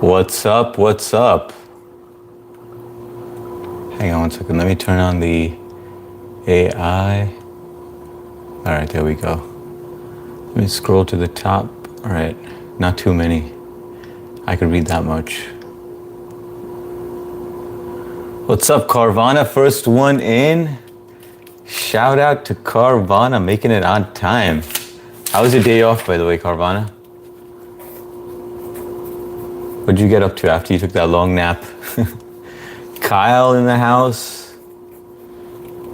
What's up? What's up? Hang on one second. Let me turn on the AI. All right, there we go. Let me scroll to the top. All right, not too many. I could read that much. What's up, Carvana? First one in. Shout out to Carvana making it on time. How was your day off, by the way, Carvana? What'd you get up to after you took that long nap? Kyle in the house.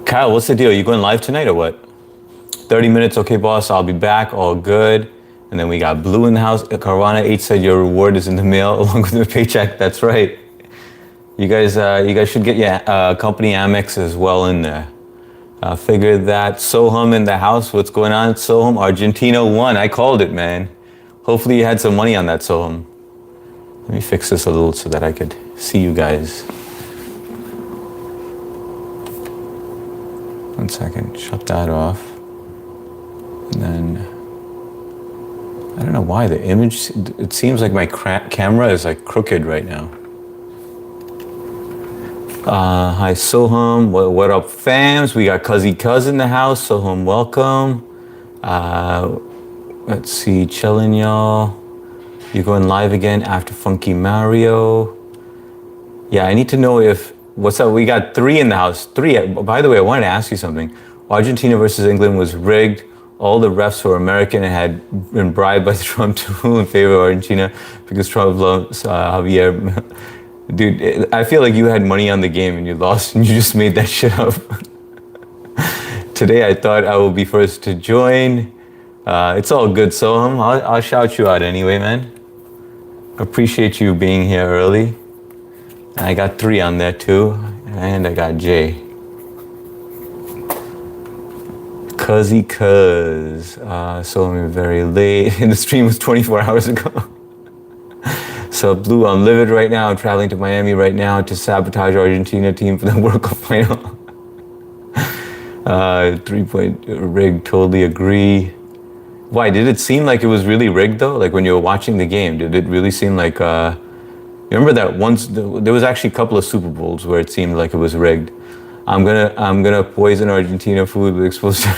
Kyle, what's the deal? You going live tonight or what? 30 minutes, okay, boss. I'll be back. All good. And then we got Blue in the house. Carvana H said your reward is in the mail along with the paycheck. That's right. You guys should get your company Amex as well in there. Figured that. Soham in the house. What's going on? Soham, Argentina won. I called it, man. Hopefully you had some money on that, Soham. Let me fix this a little so that I could see you guys. One second, shut that off. And then, I don't know why the image, it seems like my camera is like crooked right now. Hi Soham, what up fams? We got Cuz in the house, Soham welcome. Let's see, chillin' y'all. You going live again after Funky Mario? Yeah, I need to know if, what's up? We got 3 in the house. 3. By the way, I wanted to ask you something. Argentina versus England was rigged. All the refs were American and had been bribed by Trump to rule in favor of Argentina because Trump loves Javier. Dude, I feel like you had money on the game and you lost and you just made that shit up. Today I thought I will be first to join. It's all good, Soham. I'll shout you out anyway, man. Appreciate you being here early. I got 3 on there too, and I got Jay. Cuz. So I'm very late, and the stream was 24 hours ago. So Blue, I'm livid right now. I'm traveling to Miami right now to sabotage Argentina team for the World Cup final. 3-point rig, totally agree. Why, did it seem like it was really rigged though? Like when you were watching the game, did it really seem like, remember that once, there was actually a couple of Super Bowls where it seemed like it was rigged. I'm gonna poison Argentina food with explosive.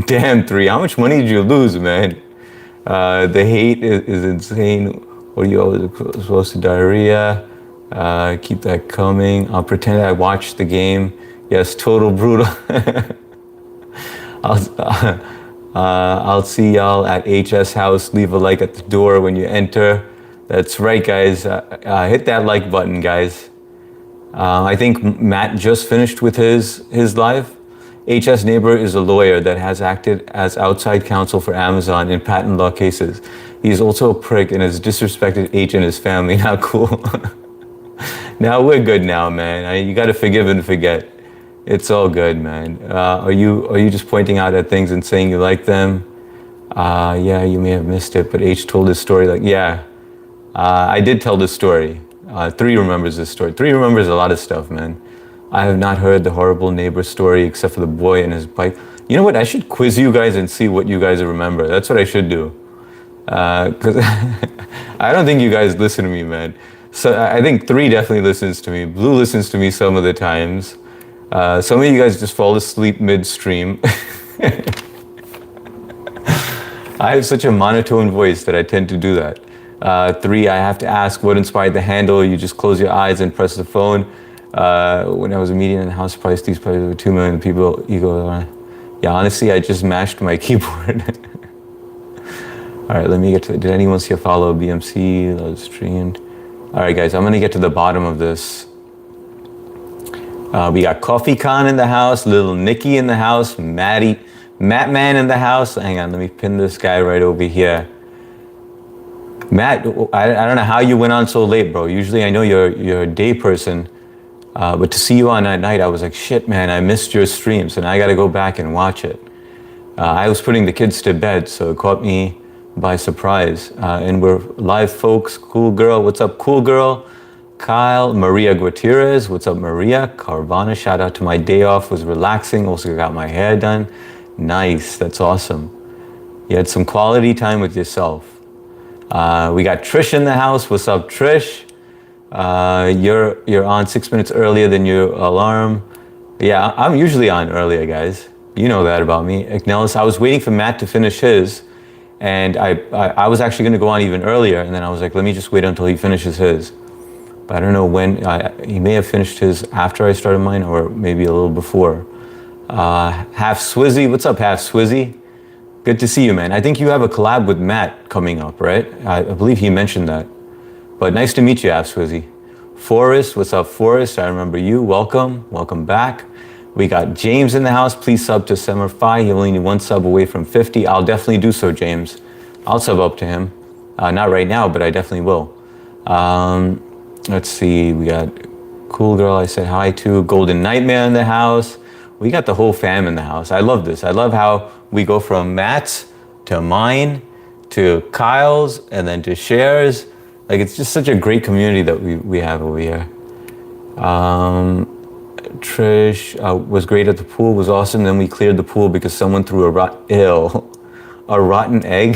Damn, 3, how much money did you lose, man? The hate is insane. What are you always supposed to diarrhea? Keep that coming. I'll pretend I watched the game. Yes, total brutal. I'll see y'all at HS House. Leave a like at the door when you enter. That's right, guys. Hit that like button, guys. I think Matt just finished with his live. HS Neighbor is a lawyer that has acted as outside counsel for Amazon in patent law cases. He's also a prick and has disrespected H and his family. Not cool. Now we're good now, man. You got to forgive and forget. It's all good, man. Are you just pointing out at things and saying you like them? Yeah, you may have missed it, but H told his story. Like, yeah, I did tell this story. 3 remembers this story. 3 remembers a lot of stuff, man. I have not heard the horrible neighbor story except for the boy and his bike. You know what? I should quiz you guys and see what you guys remember. That's what I should do. Because I don't think you guys listen to me, man. So I think 3 definitely listens to me. Blue listens to me some of the times. Some of you guys just fall asleep midstream. I have such a monotone voice that I tend to do that. 3, I have to ask what inspired the handle. You just close your eyes and press the phone. When I was a median in the house price, these prices were 2 million people. Yeah, honestly, I just mashed my keyboard. All right, let me get to, did anyone see a follow BMC? That was streamed. All right, guys, I'm gonna get to the bottom of this. We got Coffee Con in the house, Little Nicky in the house, Matt Man in the house. Hang on, let me pin this guy right over here. Matt, I don't know how you went on so late, bro. Usually I know you're a day person, but to see you on at night, I was like, shit, man, I missed your streams, and I got to go back and watch it. I was putting the kids to bed, so it caught me by surprise. And we're live, folks. Cool Girl, what's up, Cool Girl? Kyle, Maria Gutierrez, what's up, Maria? Carvana, shout out to my day off, was relaxing, also got my hair done. Nice, that's awesome. You had some quality time with yourself. We got Trish in the house. What's up, Trish? You're on 6 minutes earlier than your alarm. Yeah, I'm usually on earlier, guys. You know that about me. Ignelis, I was waiting for Matt to finish his, and I was actually going to go on even earlier, and then I was like, let me just wait until he finishes his. But I don't know when. He may have finished his after I started mine, or maybe a little before. Half Swizzy, what's up, Half Swizzy? Good to see you, man. I think you have a collab with Matt coming up, right? I believe he mentioned that. But nice to meet you, Half Swizzy. Forrest, what's up, Forrest? I remember you. Welcome back. We got James in the house. Please sub to Summer Fi. You only need one sub away from 50. I'll definitely do so, James. I'll sub up to him. Not right now, but I definitely will. Let's see. We got Cool Girl I said hi to. Golden Nightmare in the house. We got the whole fam in the house. I love this. I love how we go from Matt's to mine to Kyle's and then to Cher's. Like, it's just such a great community that we have over here. Trish was great at the pool, was awesome. Then we cleared the pool because someone threw a rotten egg.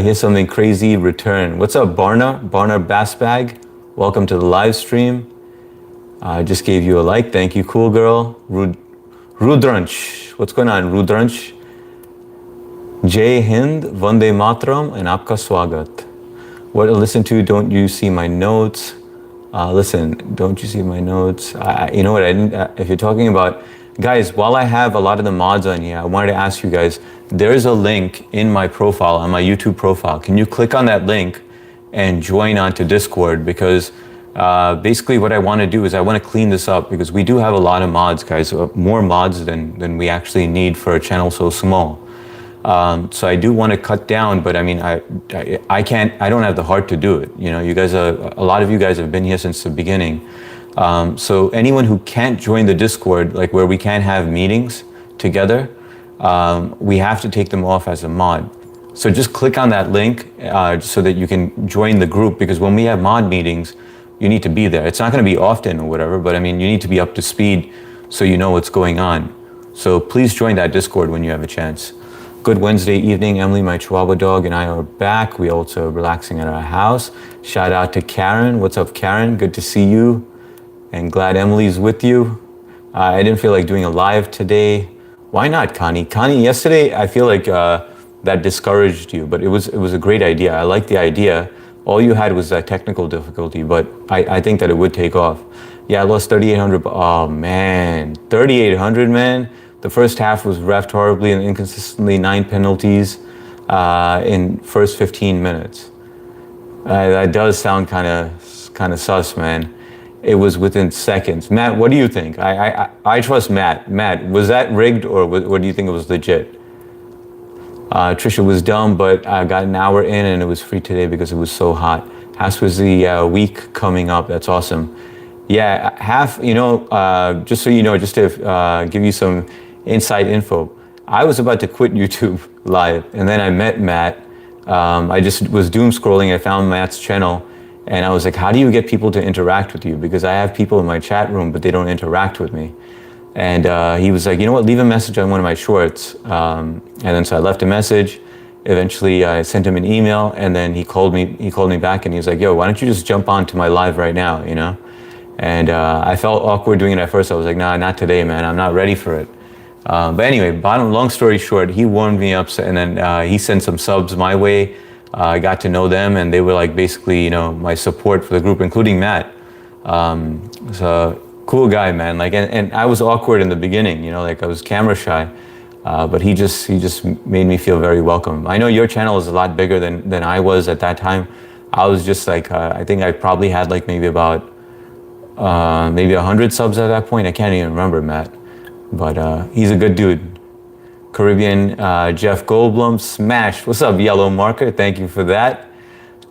Here's something crazy, return. What's up, Barna? Barna Bassbag. Welcome to the live stream. I just gave you a like. Thank you, cool girl. Rudranch. What's going on, Rudranch? Jai Hind, Vande Matram, and Aapka Swagat. What to listen to? Don't you see my notes? Listen, don't you see my notes? You know what? I didn't. If you're talking about, guys, while I have a lot of the mods on here, I wanted to ask you guys. There's a link in my profile, on my YouTube profile. Can you click on that link and join onto Discord? Because basically, what I want to do is I want to clean this up because we do have a lot of mods, guys. More mods than we actually need for a channel so small. So I do want to cut down, but I mean, I can't, I don't have the heart to do it. You know, you guys a lot of you guys have been here since the beginning. So anyone who can't join the Discord, like where we can't have meetings together, we have to take them off as a mod. So just click on that link so that you can join the group, because when we have mod meetings, you need to be there. It's not going to be often or whatever, but I mean, you need to be up to speed so you know what's going on. So please join that Discord when you have a chance. Good Wednesday evening. Emily, my Chihuahua dog, and I are back. We also relaxing at our house. Shout out to Karen. What's up, Karen? Good to see you. And glad Emily's with you. I didn't feel like doing a live today. Why not, Connie? Connie, yesterday I feel like that discouraged you, but it was a great idea. I like the idea. All you had was that technical difficulty, but I think that it would take off. Yeah, I lost 3,800. Oh man, 3,800, man. The first half was reffed horribly and inconsistently, 9 penalties in first 15 minutes. That does sound kind of sus, man. It was within seconds. Matt, what do you think? I trust Matt. Matt, was that rigged or what do you think it was legit? Trisha was dumb, but I got an hour in and it was free today because it was so hot. Half was the week coming up. That's awesome. Yeah, half, you know, just so you know, just to give you some inside info, I was about to quit YouTube live, and then I met Matt. I just was doom scrolling. I found Matt's channel, and I was like, how do you get people to interact with you? Because I have people in my chat room, but they don't interact with me. And he was like, you know what, leave a message on one of my shorts. And then so I left a message. Eventually I sent him an email, and then he called me back, and he was like, yo, why don't you just jump on to my live right now, you know? And I felt awkward doing it at first. I was like, nah, not today, man. I'm not ready for it. But anyway, long story short, he warmed me up, and then he sent some subs my way. I got to know them, and they were like basically, you know, my support for the group, including Matt. So cool guy, man. Like, and I was awkward in the beginning, you know, like I was camera shy, but he just made me feel very welcome. I know your channel is a lot bigger than I was at that time. I was just like, I think I probably had like maybe about maybe 100 subs at that point. I can't even remember, Matt. But he's a good dude. Caribbean Jeff Goldblum, smash. What's up, Yellow Marker? Thank you for that.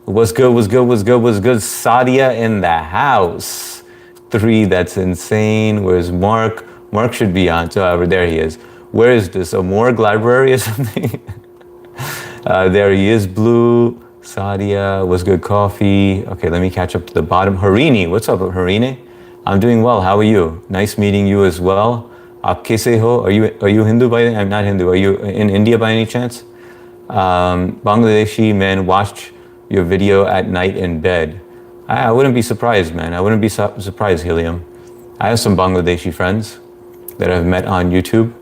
What's good? Sadia in the house. 3, that's insane. Where's Mark? Mark should be on. So there he is. Where is this? A morgue library or something? There he is, Blue. Sadia, what's good, coffee? Okay, let me catch up to the bottom. Harini, what's up, Harini? I'm doing well. How are you? Nice meeting you as well. Aap kaise ho? Are you Hindu by any? I'm not Hindu. Are you in India by any chance? Bangladeshi men watch your video at night in bed. I wouldn't be surprised, man. I wouldn't be surprised, Helium. I have some Bangladeshi friends that I've met on YouTube.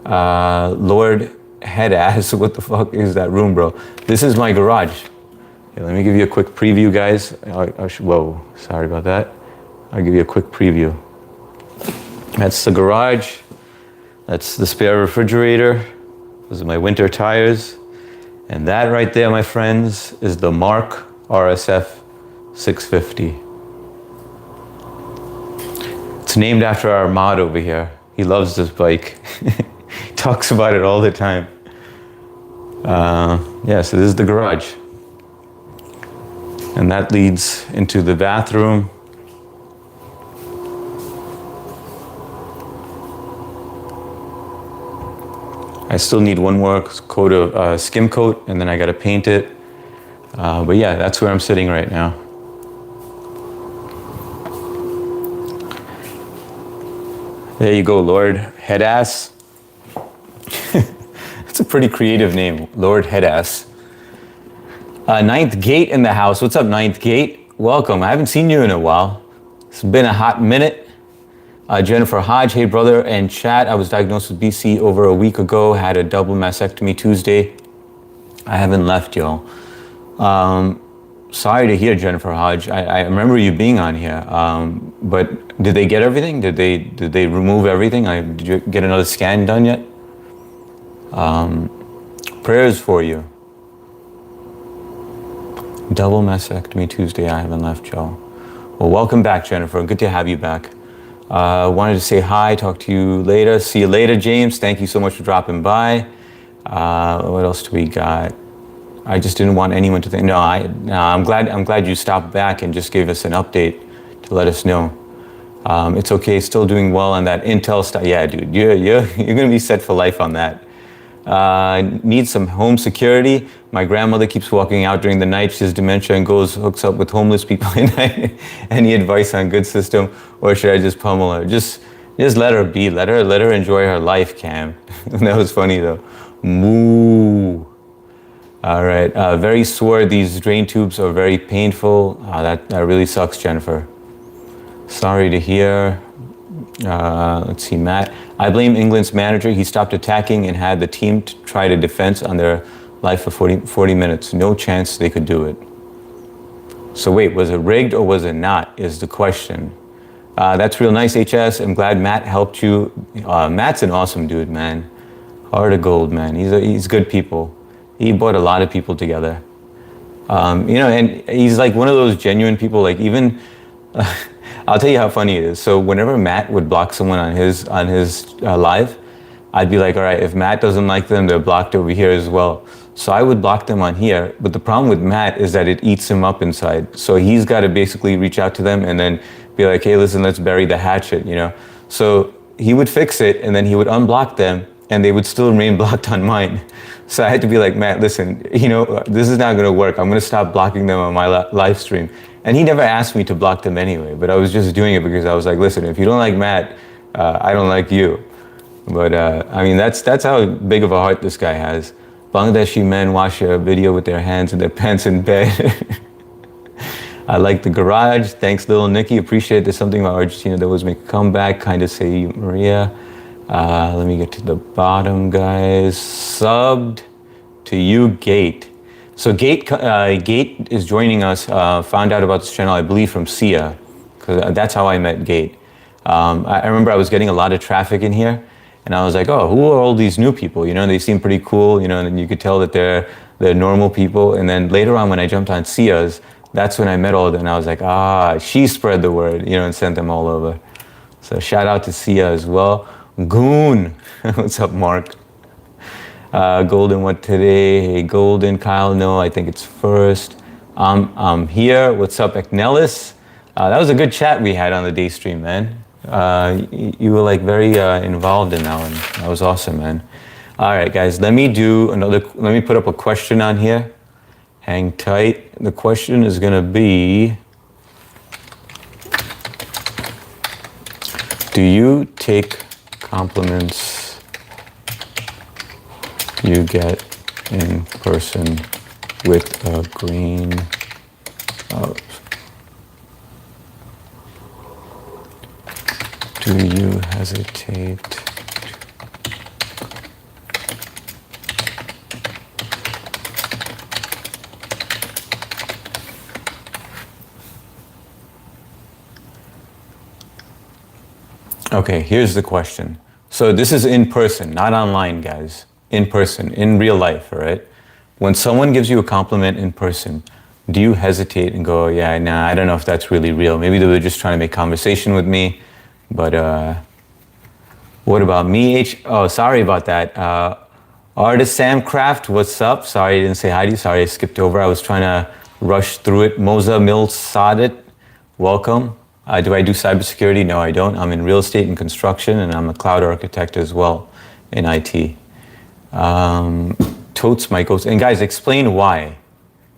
Lord Headass, what the fuck is that room, bro? This is my garage. Here, let me give you a quick preview, guys. Whoa, sorry about that. I'll give you a quick preview. That's the garage. That's the spare refrigerator. Those are my winter tires. And that right there, my friends, is the Mark RSF 650. It's named after our mod over here. He loves this bike. Talks about it all the time. Yeah, so this is the garage. And that leads into the bathroom. I still need one more coat of skim coat, and then I gotta paint it. But yeah, that's where I'm sitting right now. There you go, Lord Headass. It's a pretty creative name, Lord Headass. Ninth Gate in the house. What's up, Ninth Gate? Welcome. I haven't seen you in a while. It's been a hot minute. Jennifer Hodge, hey brother and chat. I was diagnosed with BC over a week ago. Had a double mastectomy Tuesday. I haven't left, y'all. Sorry to hear, Jennifer Hodge. I remember you being on here. But did they get everything? Did they remove everything? Did you get another scan done yet? Prayers for you. Double mastectomy Tuesday. I haven't left, y'all. Well, welcome back, Jennifer. Good to have you back. Wanted to say hi, talk to you later. See you later, James. Thank you so much for dropping by. What else do we got? I just didn't want anyone to think. No, I'm glad you stopped back and just gave us an update to let us know. It's okay. Still doing well on that Intel stuff. Yeah, dude, you're gonna be set for life on that. Need some home security. My grandmother keeps walking out during the night. She has dementia and hooks up with homeless people at night. Any advice on good system, or should I just pummel her? Just let her be. Let her enjoy her life, Cam. That was funny though. Moo. All right. Very sore. These drain tubes are very painful. That really sucks, Jennifer. Sorry to hear. Let's see, Matt. I blame England's manager. He stopped attacking and had the team try to defense on their life for 40 minutes. No chance they could do it. So wait, was it rigged or was it not, is the question. That's real nice, HS. I'm glad Matt helped you. Matt's an awesome dude, man. Heart of gold, man. He's good people. He brought a lot of people together. And he's like one of those genuine people, like even... I'll tell you how funny it is. So whenever Matt would block someone on his live, I'd be like, all right, if Matt doesn't like them, they're blocked over here as well. So I would block them on here. But the problem with Matt is that it eats him up inside. So he's got to basically reach out to them and then be like, hey, listen, let's bury the hatchet, So he would fix it and then he would unblock them and they would still remain blocked on mine. So I had to be like, Matt, listen, this is not going to work. I'm going to stop blocking them on my live stream. And he never asked me to block them anyway, but I was just doing it because I was like, listen, if you don't like Matt, I don't like you. But that's how big of a heart this guy has. Bangladeshi men watch a video with their hands in their pants in bed. I like the garage. Thanks, little Nicky. Appreciate there's something about Argentina that was make a comeback. Kind of say Maria. Let me get to the bottom, guys. Subbed to you, Gate. So Gate is joining us. Found out about this channel, I believe, from Sia, because that's how I met Gate. I remember I was getting a lot of traffic in here, and I was like, oh, who are all these new people? They seem pretty cool, and you could tell that they're normal people. And then later on, when I jumped on Sia's, that's when I met all of them, and I was like, she spread the word, and sent them all over. So shout out to Sia as well. Goon, what's up, Mark? Golden, what today? Hey, Golden, Kyle, no, I think it's first. I'm here. What's up, Eknelis? That was a good chat we had on the day stream, man. You were like very involved in that one. That was awesome, man. All right, guys, let me put up a question on here. Hang tight. The question is gonna be, do you take compliments you get in person with a grain of. Do you hesitate? Okay, here's the question. So this is in person, not online, guys. In person, in real life, all right? When someone gives you a compliment in person, do you hesitate and go, yeah, nah, I don't know if that's really real. Maybe they were just trying to make conversation with me, but what about me? Oh, sorry about that. Artist Sam Craft, what's up? Sorry I didn't say hi to you. Sorry I skipped over. I was trying to rush through it. Moza Mills Sadet, welcome. Do I do cybersecurity? No, I don't. I'm in real estate and construction, and I'm a cloud architect as well in IT. Totes my goats. And guys, explain why.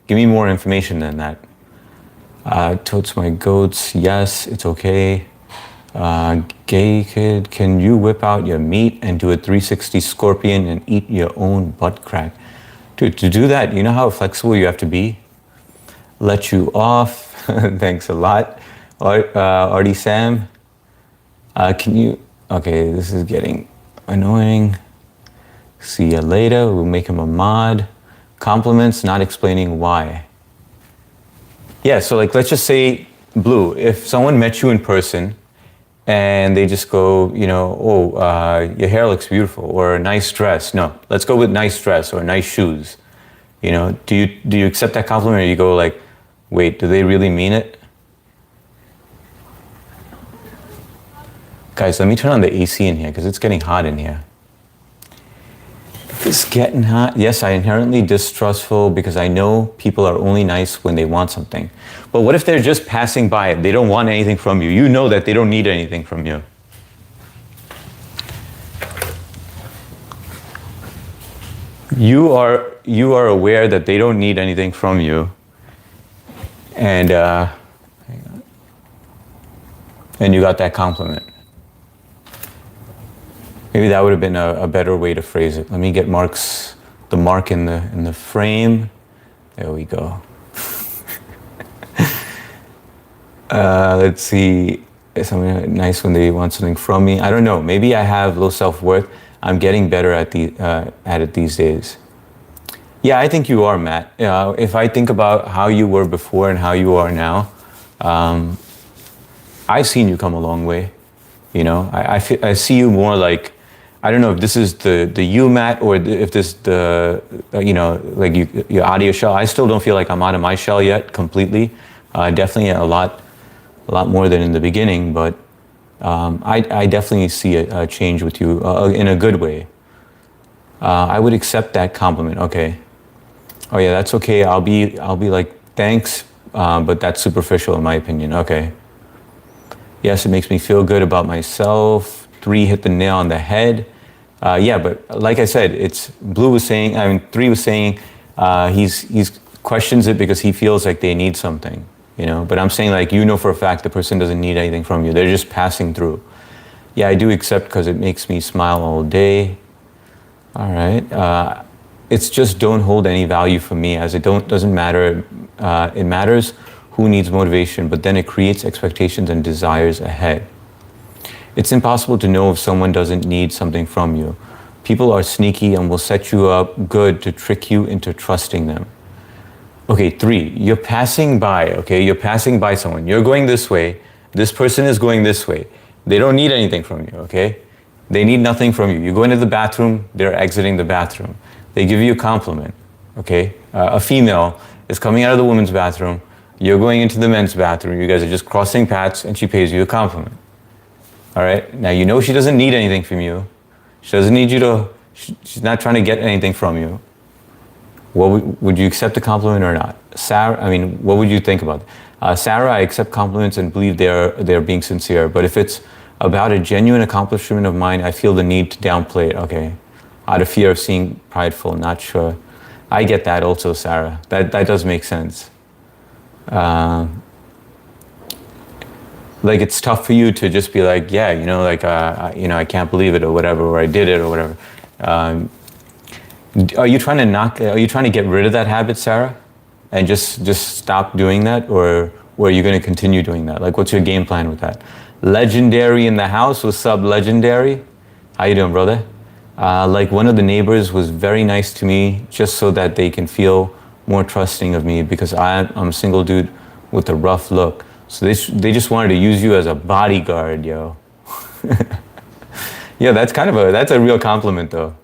Give me more information than that. Totes my goats. Yes, it's okay. Gay kid, can you whip out your meat and do a 360 scorpion and eat your own butt crack? Dude, to do that, you know how flexible you have to be? Let you off. Thanks a lot. Artie Sam, can you, okay, this is getting annoying. See you later, we'll make him a mod. Compliments, not explaining why. Yeah, so like, let's just say, Blue, if someone met you in person and they just go, you know, oh, your hair looks beautiful, or a nice dress. No, let's go with nice dress or nice shoes. You know, do you accept that compliment, or you go like, wait, do they really mean it? Guys, let me turn on the AC in here because it's getting hot in here. It's getting hot. Yes, I inherently distrustful because I know people are only nice when they want something. But what if they're just passing by it? They don't want anything from you. You know that they don't need anything from you. You are aware that they don't need anything from you. And you got that compliment. Maybe that would have been a better way to phrase it. Let me get the mark in the frame. There we go. Let's see. Is something nice when they want something from me? I don't know. Maybe I have low self-worth. I'm getting better at it these days. Yeah, I think you are, Matt. If I think about how you were before and how you are now, I've seen you come a long way. You know, I see you more like, I don't know if this is the you, Matt, or if this the you know, like you're out of your shell. I still don't feel like I'm out of my shell yet completely. Definitely a lot more than in the beginning, but I definitely see a change with you in a good way. I would accept that compliment. Okay. Oh yeah, that's okay. I'll be like, thanks, but that's superficial in my opinion. Okay. Yes, it makes me feel good about myself. 3 hit the nail on the head. Yeah, but like I said, it's Blue was saying, 3 was saying he's questions it because he feels like they need something, you know. But I'm saying, like, you know for a fact the person doesn't need anything from you. They're just passing through. Yeah, I do accept because it makes me smile all day. All right. It's just don't hold any value for me, as it doesn't matter. It matters who needs motivation, but then it creates expectations and desires ahead. It's impossible to know if someone doesn't need something from you. People are sneaky and will set you up good to trick you into trusting them. Okay, 3, you're passing by, okay? You're passing by someone. You're going this way. This person is going this way. They don't need anything from you, okay? They need nothing from you. You go into the bathroom, they're exiting the bathroom. They give you a compliment, okay? A female is coming out of the women's bathroom. You're going into the men's bathroom. You guys are just crossing paths, and she pays you a compliment. All right? Now, you know she doesn't need anything from you. She doesn't need you to, she's not trying to get anything from you. Would you accept the compliment or not? Sarah, what would you think about it? Sarah, I accept compliments and believe they're being sincere. But if it's about a genuine accomplishment of mine, I feel the need to downplay it. Okay. Out of fear of seeming prideful, not sure. I get that also, Sarah. That does make sense. Like, it's tough for you to just be like, yeah, you know, like, I can't believe it or whatever, or I did it or whatever. Are you trying to are you trying to get rid of that habit, Sarah? And just stop doing that, or are you going to continue doing that? Like, what's your game plan with that? Legendary in the house. What's up, Legendary? How you doing, brother? Like, one of the neighbors was very nice to me just so that they can feel more trusting of me, because I'm a single dude with a rough look. So they just wanted to use you as a bodyguard, yo. Yeah, that's a real compliment, though.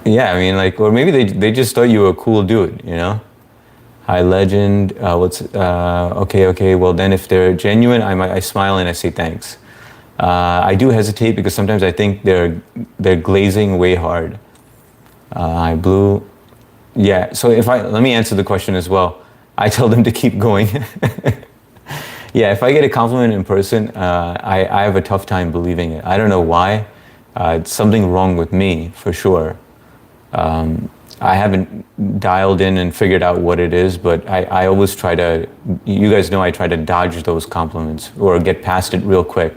Yeah, I mean, like, or maybe they just thought you were a cool dude, you know? Hi, legend. Okay. Well, then if they're genuine, I smile and I say thanks. I do hesitate because sometimes I think they're glazing way hard. Hi, blue. Yeah. So let me answer the question as well. I tell them to keep going. Yeah. If I get a compliment in person, I have a tough time believing it. I don't know why. It's something wrong with me for sure. I haven't dialed in and figured out what it is, but I always try to, you guys know I try to dodge those compliments or get past it real quick.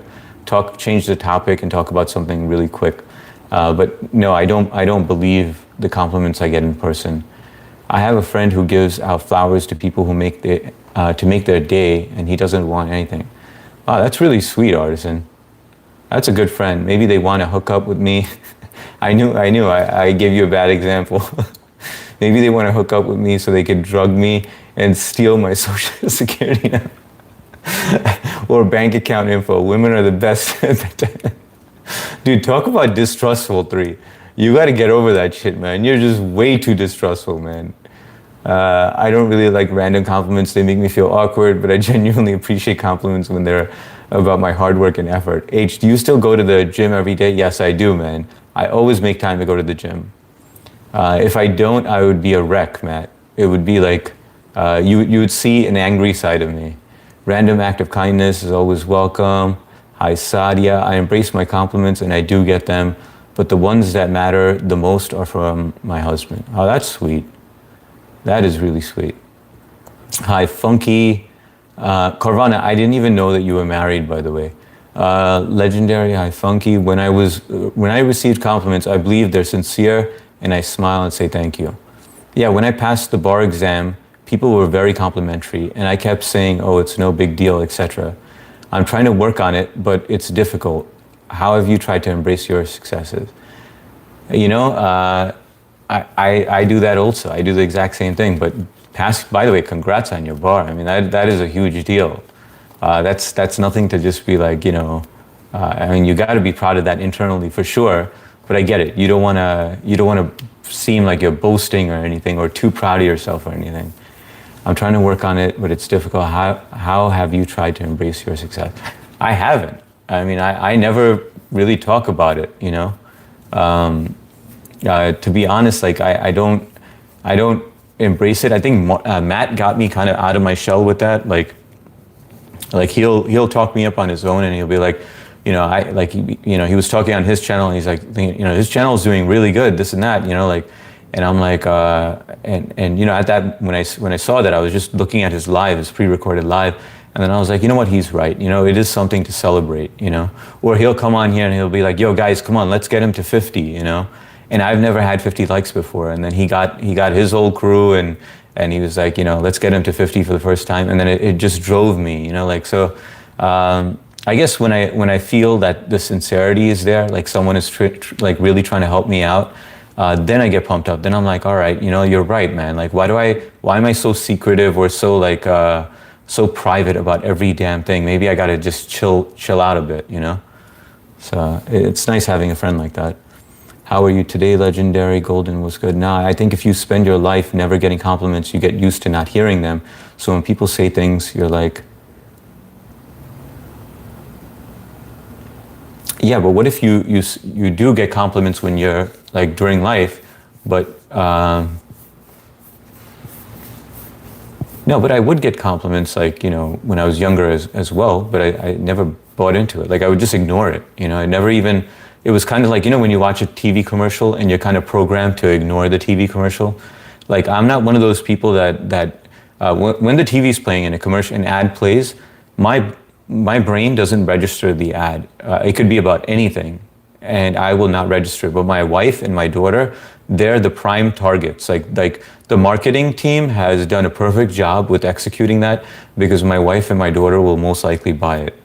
Change the topic and talk about something really quick. But no, I don't believe the compliments I get in person. I have a friend who gives out flowers to people who to make their day, and he doesn't want anything. Wow, that's really sweet, Artisan. That's a good friend. Maybe they want to hook up with me. I knew. I gave you a bad example. Maybe they want to hook up with me so they could drug me and steal my social security number or bank account info. Women are the best. Dude, talk about distrustful 3. You got to get over that shit, man. You're just way too distrustful, man. I don't really like random compliments. They make me feel awkward, but I genuinely appreciate compliments when they're about my hard work and effort. H, do you still go to the gym every day? Yes, I do, man. I always make time to go to the gym. If I don't, I would be a wreck, Matt. It would be like, you would see an angry side of me. Random act of kindness is always welcome. Hi, Sadia. I embrace my compliments and I do get them, but the ones that matter the most are from my husband. Oh, that's sweet. That is really sweet. Hi, Funky. Carvana, I didn't even know that you were married, by the way. Legendary, hi, Funky. When I received compliments, I believe they're sincere and I smile and say thank you. Yeah, when I passed the bar exam, people were very complimentary and I kept saying, oh, it's no big deal, etc. I'm trying to work on it, but it's difficult. How have you tried to embrace your successes? You know, I do that also. I do the exact same thing, but by the way, congrats on your bar. I mean, that is a huge deal. That's nothing to just be like, you know, I mean, you got to be proud of that internally for sure, but I get it. You don't want to seem like you're boasting or anything or too proud of yourself or anything. I'm trying to work on it, but it's difficult. How have you tried to embrace your success? I haven't. I mean, I never really talk about it, you know. To be honest, like I don't embrace it. I think Matt got me kind of out of my shell with that. Like he'll talk me up on his own, and he'll be like, you know, he was talking on his channel, and he's like, you know, his channel is doing really good, this and that, you know, like, and I'm like, and you know, at that when I saw that, I was just looking at his pre-recorded live, and then I was like, you know what, he's right. You know, it is something to celebrate, you know. Or he'll come on here and he'll be like, yo, guys, come on, let's get him to 50, you know. And I've never had 50 likes before. And then he got his whole crew and he was like, you know, let's get him to 50 for the first time. And then it just drove me, you know, like, so I guess when I feel that the sincerity is there, like someone is like really trying to help me out, then I get pumped up. Then I'm like, all right, you know, you're right, man. Like, why am I so secretive or so like, so private about every damn thing? Maybe I gotta just chill out a bit, you know? So it's nice having a friend like that. How are you today, Legendary? Golden was good. Nah, I think if you spend your life never getting compliments, you get used to not hearing them. So when people say things, you're like, yeah, but what if you do get compliments when you're like during life, but no, but I would get compliments like, you know, when I was younger as well, but I never bought into it. Like I would just ignore it, you know. I never even, it was kind of like, you know, when you watch a TV commercial and you're kind of programmed to ignore the TV commercial. Like I'm not one of those people that when the TV's playing and an ad plays, my brain doesn't register the ad. It could be about anything. and I will not register. But my wife and my daughter, they're the prime targets. Like the marketing team has done a perfect job with executing that because my wife and my daughter will most likely buy it.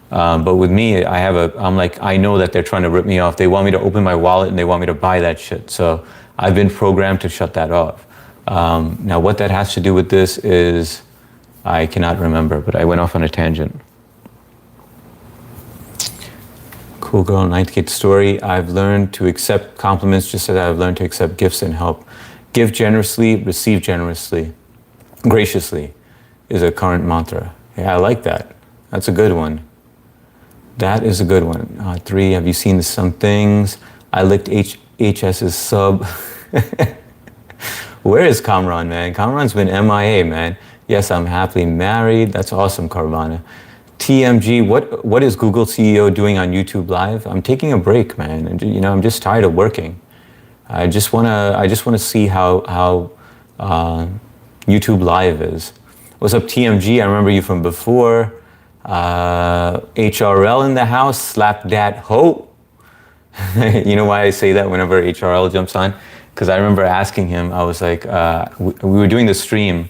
But with me, I'm like, I know that they're trying to rip me off. They want me to open my wallet and they want me to buy that shit. So I've been programmed to shut that off. Now, what that has to do with this is, I cannot remember, but I went off on a tangent. Cool girl, ninth kid story. I've learned to accept compliments just as I've learned to accept gifts and help. Give generously, receive generously. Graciously is a current mantra. Yeah, I like that. That's a good one. That is a good one. 3, have you seen Some Things? I licked HS's sub. Where is Kamran, man? Kamran's been MIA, man. Yes, I'm happily married. That's awesome, Carvana. TMG, what is Google CEO doing on YouTube Live? I'm taking a break, man. And, I'm just tired of working. I just wanna see how YouTube Live is. What's up, TMG? I remember you from before. HRL in the house, slap that hoe. You know why I say that whenever HRL jumps on? Because I remember asking him, I was like, we were doing the stream,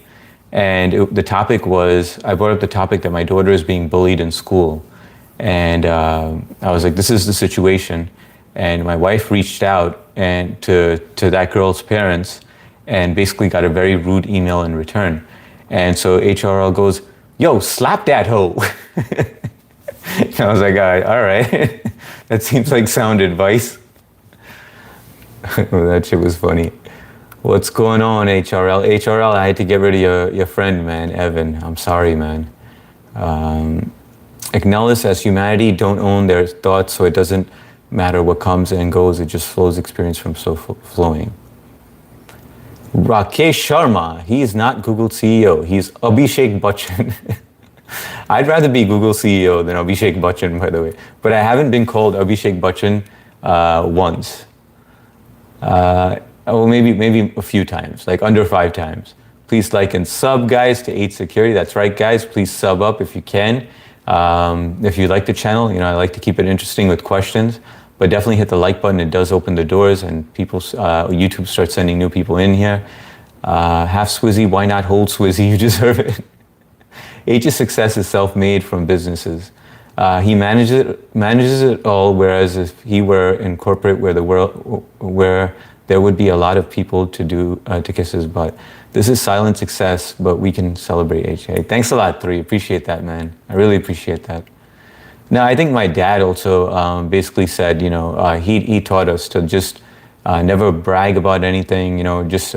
and the topic was, I brought up the topic that my daughter is being bullied in school. And I was like, this is the situation. And my wife reached out and to that girl's parents and basically got a very rude email in return. And so HRL goes, yo, slap that hoe. I was like, all right. That seems like sound advice. That shit was funny. What's going on, HRL? HRL, I had to get rid of your friend, man, Evan. I'm sorry, man. Acknowledge as humanity don't own their thoughts, so it doesn't matter what comes and goes. It just flows experience from so flowing. Rakesh Sharma, he is not Google CEO. He's Abhishek Bachchan. I'd rather be Google CEO than Abhishek Bachchan, by the way. But I haven't been called Abhishek Bachchan once. Well, maybe a few times, like under 5 times. Please like and sub, guys, to Aid Security. That's right, guys. Please sub up if you can. If you like the channel, I like to keep it interesting with questions. But definitely hit the like button. It does open the doors, and people, YouTube starts sending new people in here. Half Swizzy, why not hold Swizzy? You deserve it. H's success is self-made from businesses. He manages it all, whereas if he were in corporate where there would be a lot of people to kiss his butt. This is silent success, but we can celebrate H. Hey, thanks a lot, 3. Appreciate that, man. I really appreciate that. Now, I think my dad also basically said, he taught us to just never brag about anything, just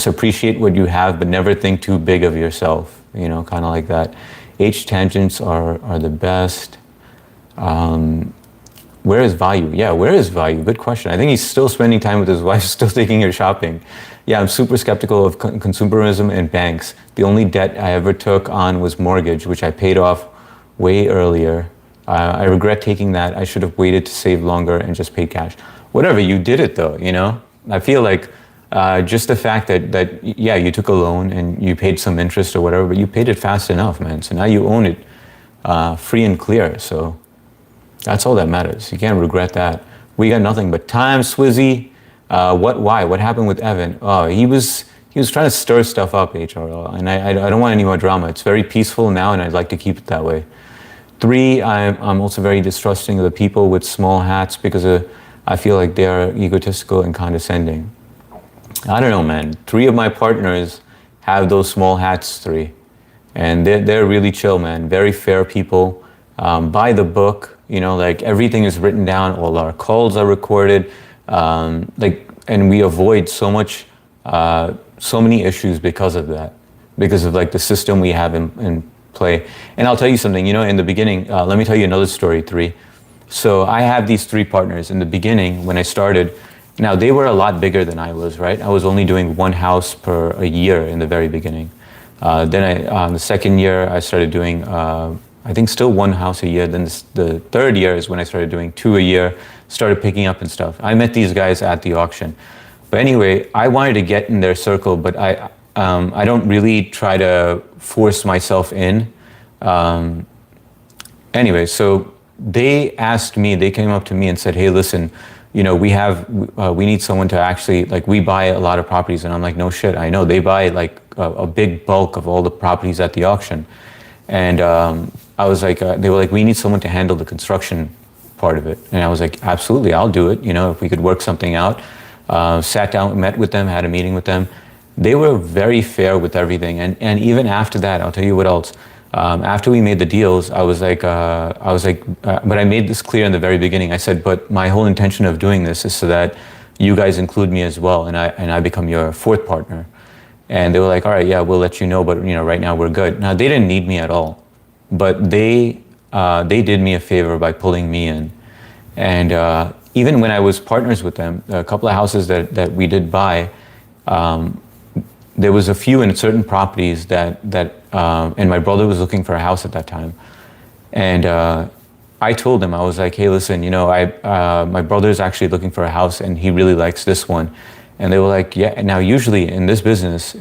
appreciate what you have, but never think too big of yourself, kind of like that. H tangents are the best. Where is value? Yeah, where is value? Good question. I think he's still spending time with his wife, still taking her shopping. Yeah, I'm super skeptical of consumerism and banks. The only debt I ever took on was mortgage, which I paid off way earlier. I regret taking that. I should have waited to save longer and just paid cash. Whatever, you did it though, I feel like just the fact that you took a loan and you paid some interest or whatever, but you paid it fast enough, man. So now you own it free and clear. So that's all that matters. You can't regret that. We got nothing but time, Swizzy. Why? What happened with Evan? Oh, he was trying to stir stuff up, HRL, and I don't want any more drama. It's very peaceful now, and I'd like to keep it that way. 3, I'm also very distrusting of the people with small hats because I feel like they are egotistical and condescending. I don't know, man. 3 of my partners have those small hats, 3. And they're really chill, man. Very fair people. By the book, like everything is written down. All our calls are recorded. And we avoid so many issues because of that. Because of like the system we have in play. And I'll tell you something, in the beginning, let me tell you another story, 3. So I have these 3 partners. In the beginning, when I started, now they were a lot bigger than I was, right? I was only doing 1 house per a year in the very beginning. Then the second year, I started doing, I think still 1 house a year. Then the third year is when I started doing 2 a year, started picking up and stuff. I met these guys at the auction. But anyway, I wanted to get in their circle, but I don't really try to force myself in. Anyway, so they asked me, they came up to me and said, hey, listen, we need someone to actually, like, we buy a lot of properties. And I'm like, no shit, I know. They buy like a big bulk of all the properties at the auction. And I was like, they were like, we need someone to handle the construction part of it. And I was like, absolutely, I'll do it. If we could work something out. Sat down, met with them, had a meeting with them. They were very fair with everything. And even after that, I'll tell you what else. After we made the deals, I was like, but I made this clear in the very beginning. I said, but my whole intention of doing this is so that you guys include me as well, and I become your fourth partner. And they were like, all right, yeah, we'll let you know, but right now we're good. Now they didn't need me at all, but they did me a favor by pulling me in. And even when I was partners with them, a couple of houses that we did buy, there was a few in certain properties and my brother was looking for a house at that time. And I told him, I was like, hey, listen, my brother's actually looking for a house and he really likes this one. And they were like, yeah. Now, usually in this business,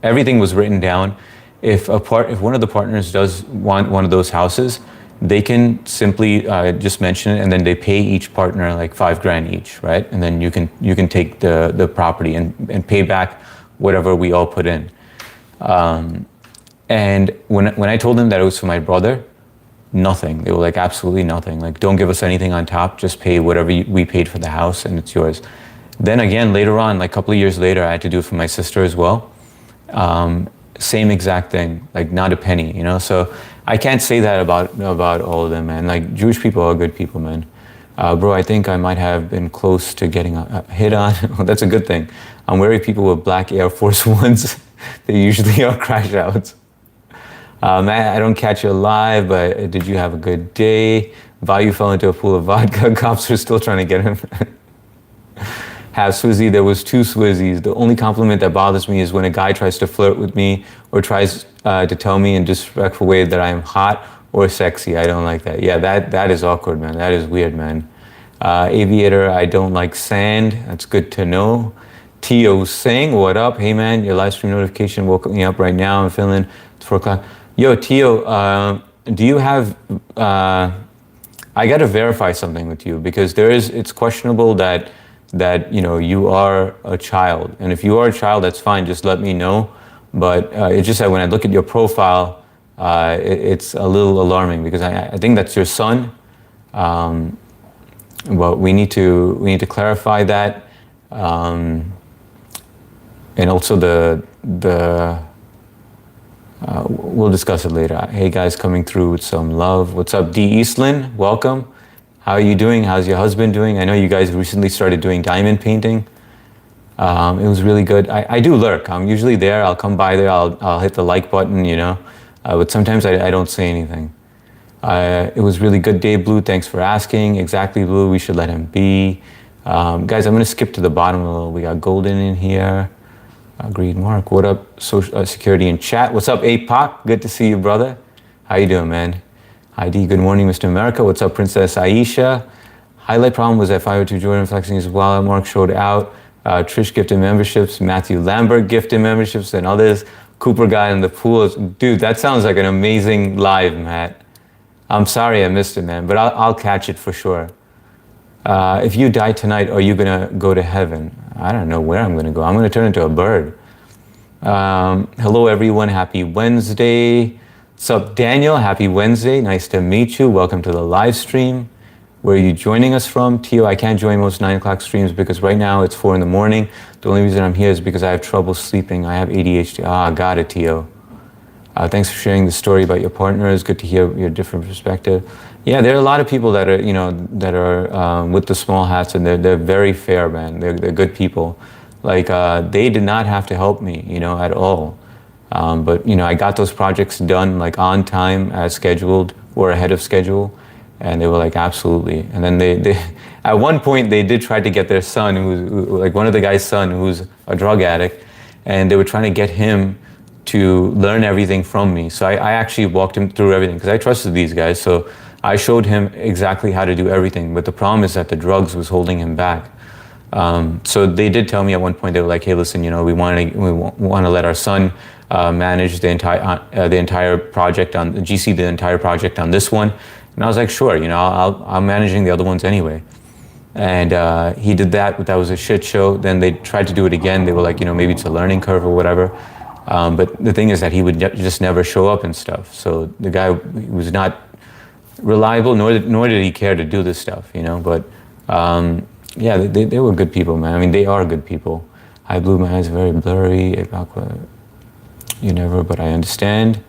everything was written down. If one of the partners does want one of those houses, they can simply just mention it, and then they pay each partner like $5,000 each, right? And then you can take the property and pay back whatever we all put in. And when I told them that it was for my brother, nothing. They were like, absolutely nothing. Like, don't give us anything on top. Just pay whatever we paid for the house, and it's yours. Then again, later on, like a couple of years later, I had to do it for my sister as well. Same exact thing, like not a penny, So I can't say that about all of them, man. Like, Jewish people are good people, man. Bro, I think I might have been close to getting a hit on. That's a good thing. I'm wary people with black Air Force Ones. They usually are crash outs. I don't catch you alive, but did you have a good day? Vayu fell into a pool of vodka. Cops are still trying to get him. Have Swizzy, there was 2 Swizzies. The only compliment that bothers me is when a guy tries to flirt with me or tries to tell me in a disrespectful way that I am hot or sexy. I don't like that. Yeah, that is awkward, man. That is weird, man. Aviator, I don't like sand. That's good to know. Tio Singh, what up? Hey, man, your live stream notification woke me up right now. I'm feeling it's 4 o'clock. Yo, Tio, do you have... I got to verify something with you because it's questionable that you are a child. And if you are a child, that's fine. Just let me know. But it's just that when I look at your profile, it's a little alarming because I think that's your son. But we need to clarify that. And also we'll discuss it later. Hey guys, coming through with some love. What's up, D. Eastland? Welcome. How are you doing? How's your husband doing? I know you guys recently started doing diamond painting. It was really good. I do lurk. I'm usually there. I'll come by there. I'll hit the like button, but sometimes I don't say anything. It was really good day, Blue. Thanks for asking. Exactly, Blue. We should let him be. Guys, I'm going to skip to the bottom a little. We got Golden in here. Agreed, Mark. What up, security in chat? What's up, APOC? Good to see you, brother. How you doing, man? ID, good morning, Mr. America. What's up, Princess Aisha? Highlight problem was that 502 Jordan flexing as well. Mark showed out. Trish gifted memberships. Matthew Lambert gifted memberships and others. Cooper guy in the pool. Dude, that sounds like an amazing live, Matt. I'm sorry I missed it, man, but I'll catch it for sure. If you die tonight, are you going to go to heaven? I don't know where I'm going to go. I'm going to turn into a bird. Hello, everyone. Happy Wednesday. What's up, Daniel? Happy Wednesday. Nice to meet you. Welcome to the live stream. Where are you joining us from? Tio, I can't join most 9 o'clock streams because right now it's 4 in the morning. The only reason I'm here is because I have trouble sleeping. I have ADHD. Got it, Tio. Thanks for sharing the story about your partner. It's good to hear your different perspective. Yeah, there are a lot of people that are, with the small hats, and they're very fair, man. They're good people. Like, they did not have to help me, at all. But, I got those projects done, like, on time, as scheduled, or ahead of schedule. And they were like, absolutely. And then they at one point, they did try to get their son, like one of the guy's son, who's a drug addict, and they were trying to get him to learn everything from me. So I actually walked him through everything because I trusted these guys. So I showed him exactly how to do everything. But the problem is that the drugs was holding him back. So they did tell me at one point, they were like, hey, listen, we want to let our son manage the entire project on GC, the entire project on this one. And I was like, sure, I'm managing the other ones anyway. And he did that, but that was a shit show. Then they tried to do it again. They were like, maybe it's a learning curve or whatever. But the thing is that he would just never show up and stuff. So the guy was not reliable, nor did he care to do this stuff, But yeah, they were good people, man. I mean, they are good people. I blew my eyes very blurry. You never, but I understand.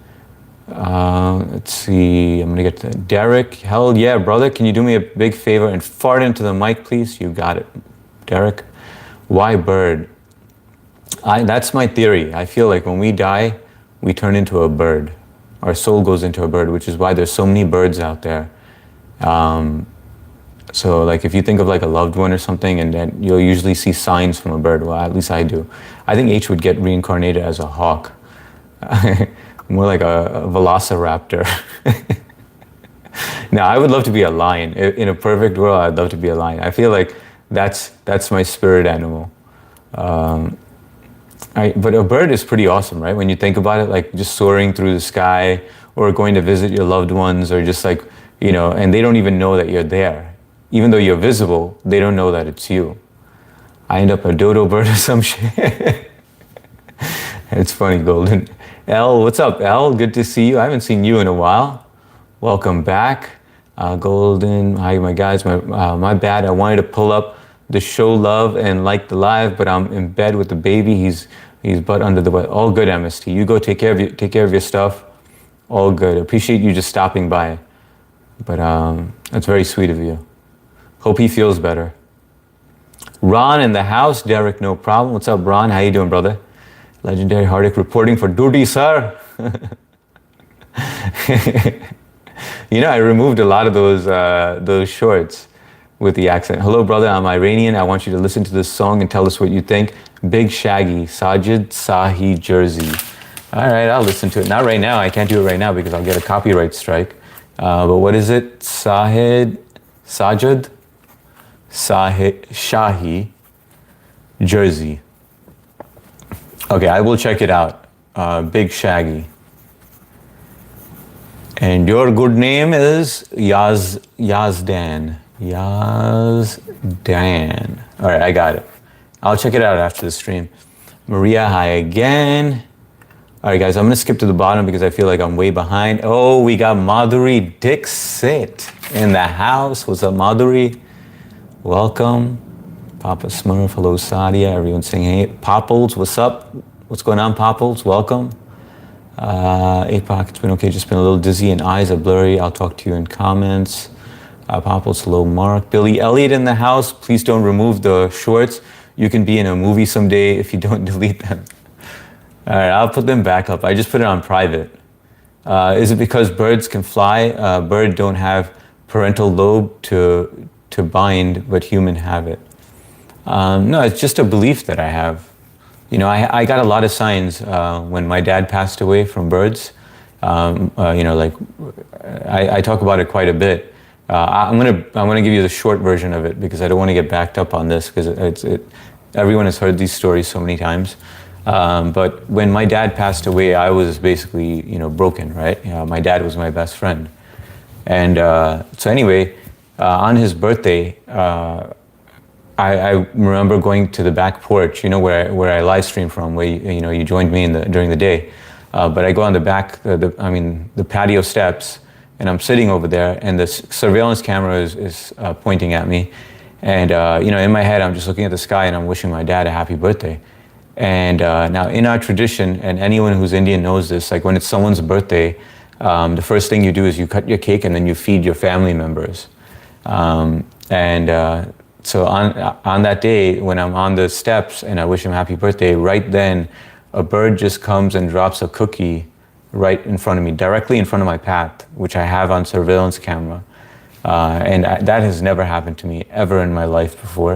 Let's see, I'm gonna get to Derek. Hell yeah, brother. Can you do me a big favor and fart into the mic, please? You got it. Derek, why bird? That's my theory. I feel like when we die, we turn into a bird. Our soul goes into a bird, which is why there's so many birds out there. So like if you think of like a loved one or something, and then you'll usually see signs from a bird. Well, at least I do. I think H would get reincarnated as a hawk. More like a velociraptor. Now, I would love to be a lion. In a perfect world, I'd love to be a lion. I feel like that's my spirit animal. But a bird is pretty awesome, right? When you think about it, like just soaring through the sky, or going to visit your loved ones, or just like, and they don't even know that you're there. Even though you're visible, they don't know that it's you. I end up a dodo bird or some shit. It's funny, Golden. L, what's up, L? Good to see you. I haven't seen you in a while. Welcome back. Golden, hi, my guys. My bad. I wanted to pull up the show love and like the live, but I'm in bed with the baby. He's butt under the weather. All good, MST. You go take care of your stuff. All good. Appreciate you just stopping by. But that's very sweet of you. Hope he feels better. Ron in the house. Derek, no problem. What's up, Ron? How you doing, brother? Legendary Hardik reporting for duty, sir. I removed a lot of those shorts with the accent. Hello, brother. I'm Iranian. I want you to listen to this song and tell us what you think. Big Shaggy, Sajid Sahi, Jersey. All right, I'll listen to it. Not right now. I can't do it right now because I'll get a copyright strike. But what is it? Sajid Shahi, Jersey. Okay, I will check it out. Big Shaggy. And your good name is Yazdan. Yazdan. All right, I got it. I'll check it out after the stream. Maria, hi again. All right, guys, I'm going to skip to the bottom because I feel like I'm way behind. Oh, we got Madhuri Dixit in the house. What's up, Madhuri? Welcome. Papa Smurf, hello, Sadia. Everyone's saying hey. Popples, what's up? What's going on, Popples? Welcome. APOC, it's been okay. Just been a little dizzy and eyes are blurry. I'll talk to you in comments. Popples, hello, Mark. Billy Elliott in the house. Please don't remove the shorts. You can be in a movie someday if you don't delete them. All right, I'll put them back up. I just put it on private. Is it because birds can fly? Birds don't have parental lobe to bind, but human have it. No, it's just a belief that I have. I got a lot of signs when my dad passed away from birds. I talk about it quite a bit. I'm gonna give you the short version of it because I don't want to get backed up on this because everyone has heard these stories so many times. But when my dad passed away, I was basically broken, right? My dad was my best friend, and so anyway, on his birthday. I remember going to the back porch, where I live stream from, where you joined me during the day. But I go on the back, the patio steps, and I'm sitting over there, and the surveillance camera is pointing at me, and in my head I'm just looking at the sky and I'm wishing my dad a happy birthday. And now in our tradition, and anyone who's Indian knows this, like when it's someone's birthday, the first thing you do is you cut your cake and then you feed your family members, So on that day, when I'm on the steps and I wish him happy birthday, right then, a bird just comes and drops a cookie right in front of me, directly in front of my path, which I have on surveillance camera. That has never happened to me ever in my life before,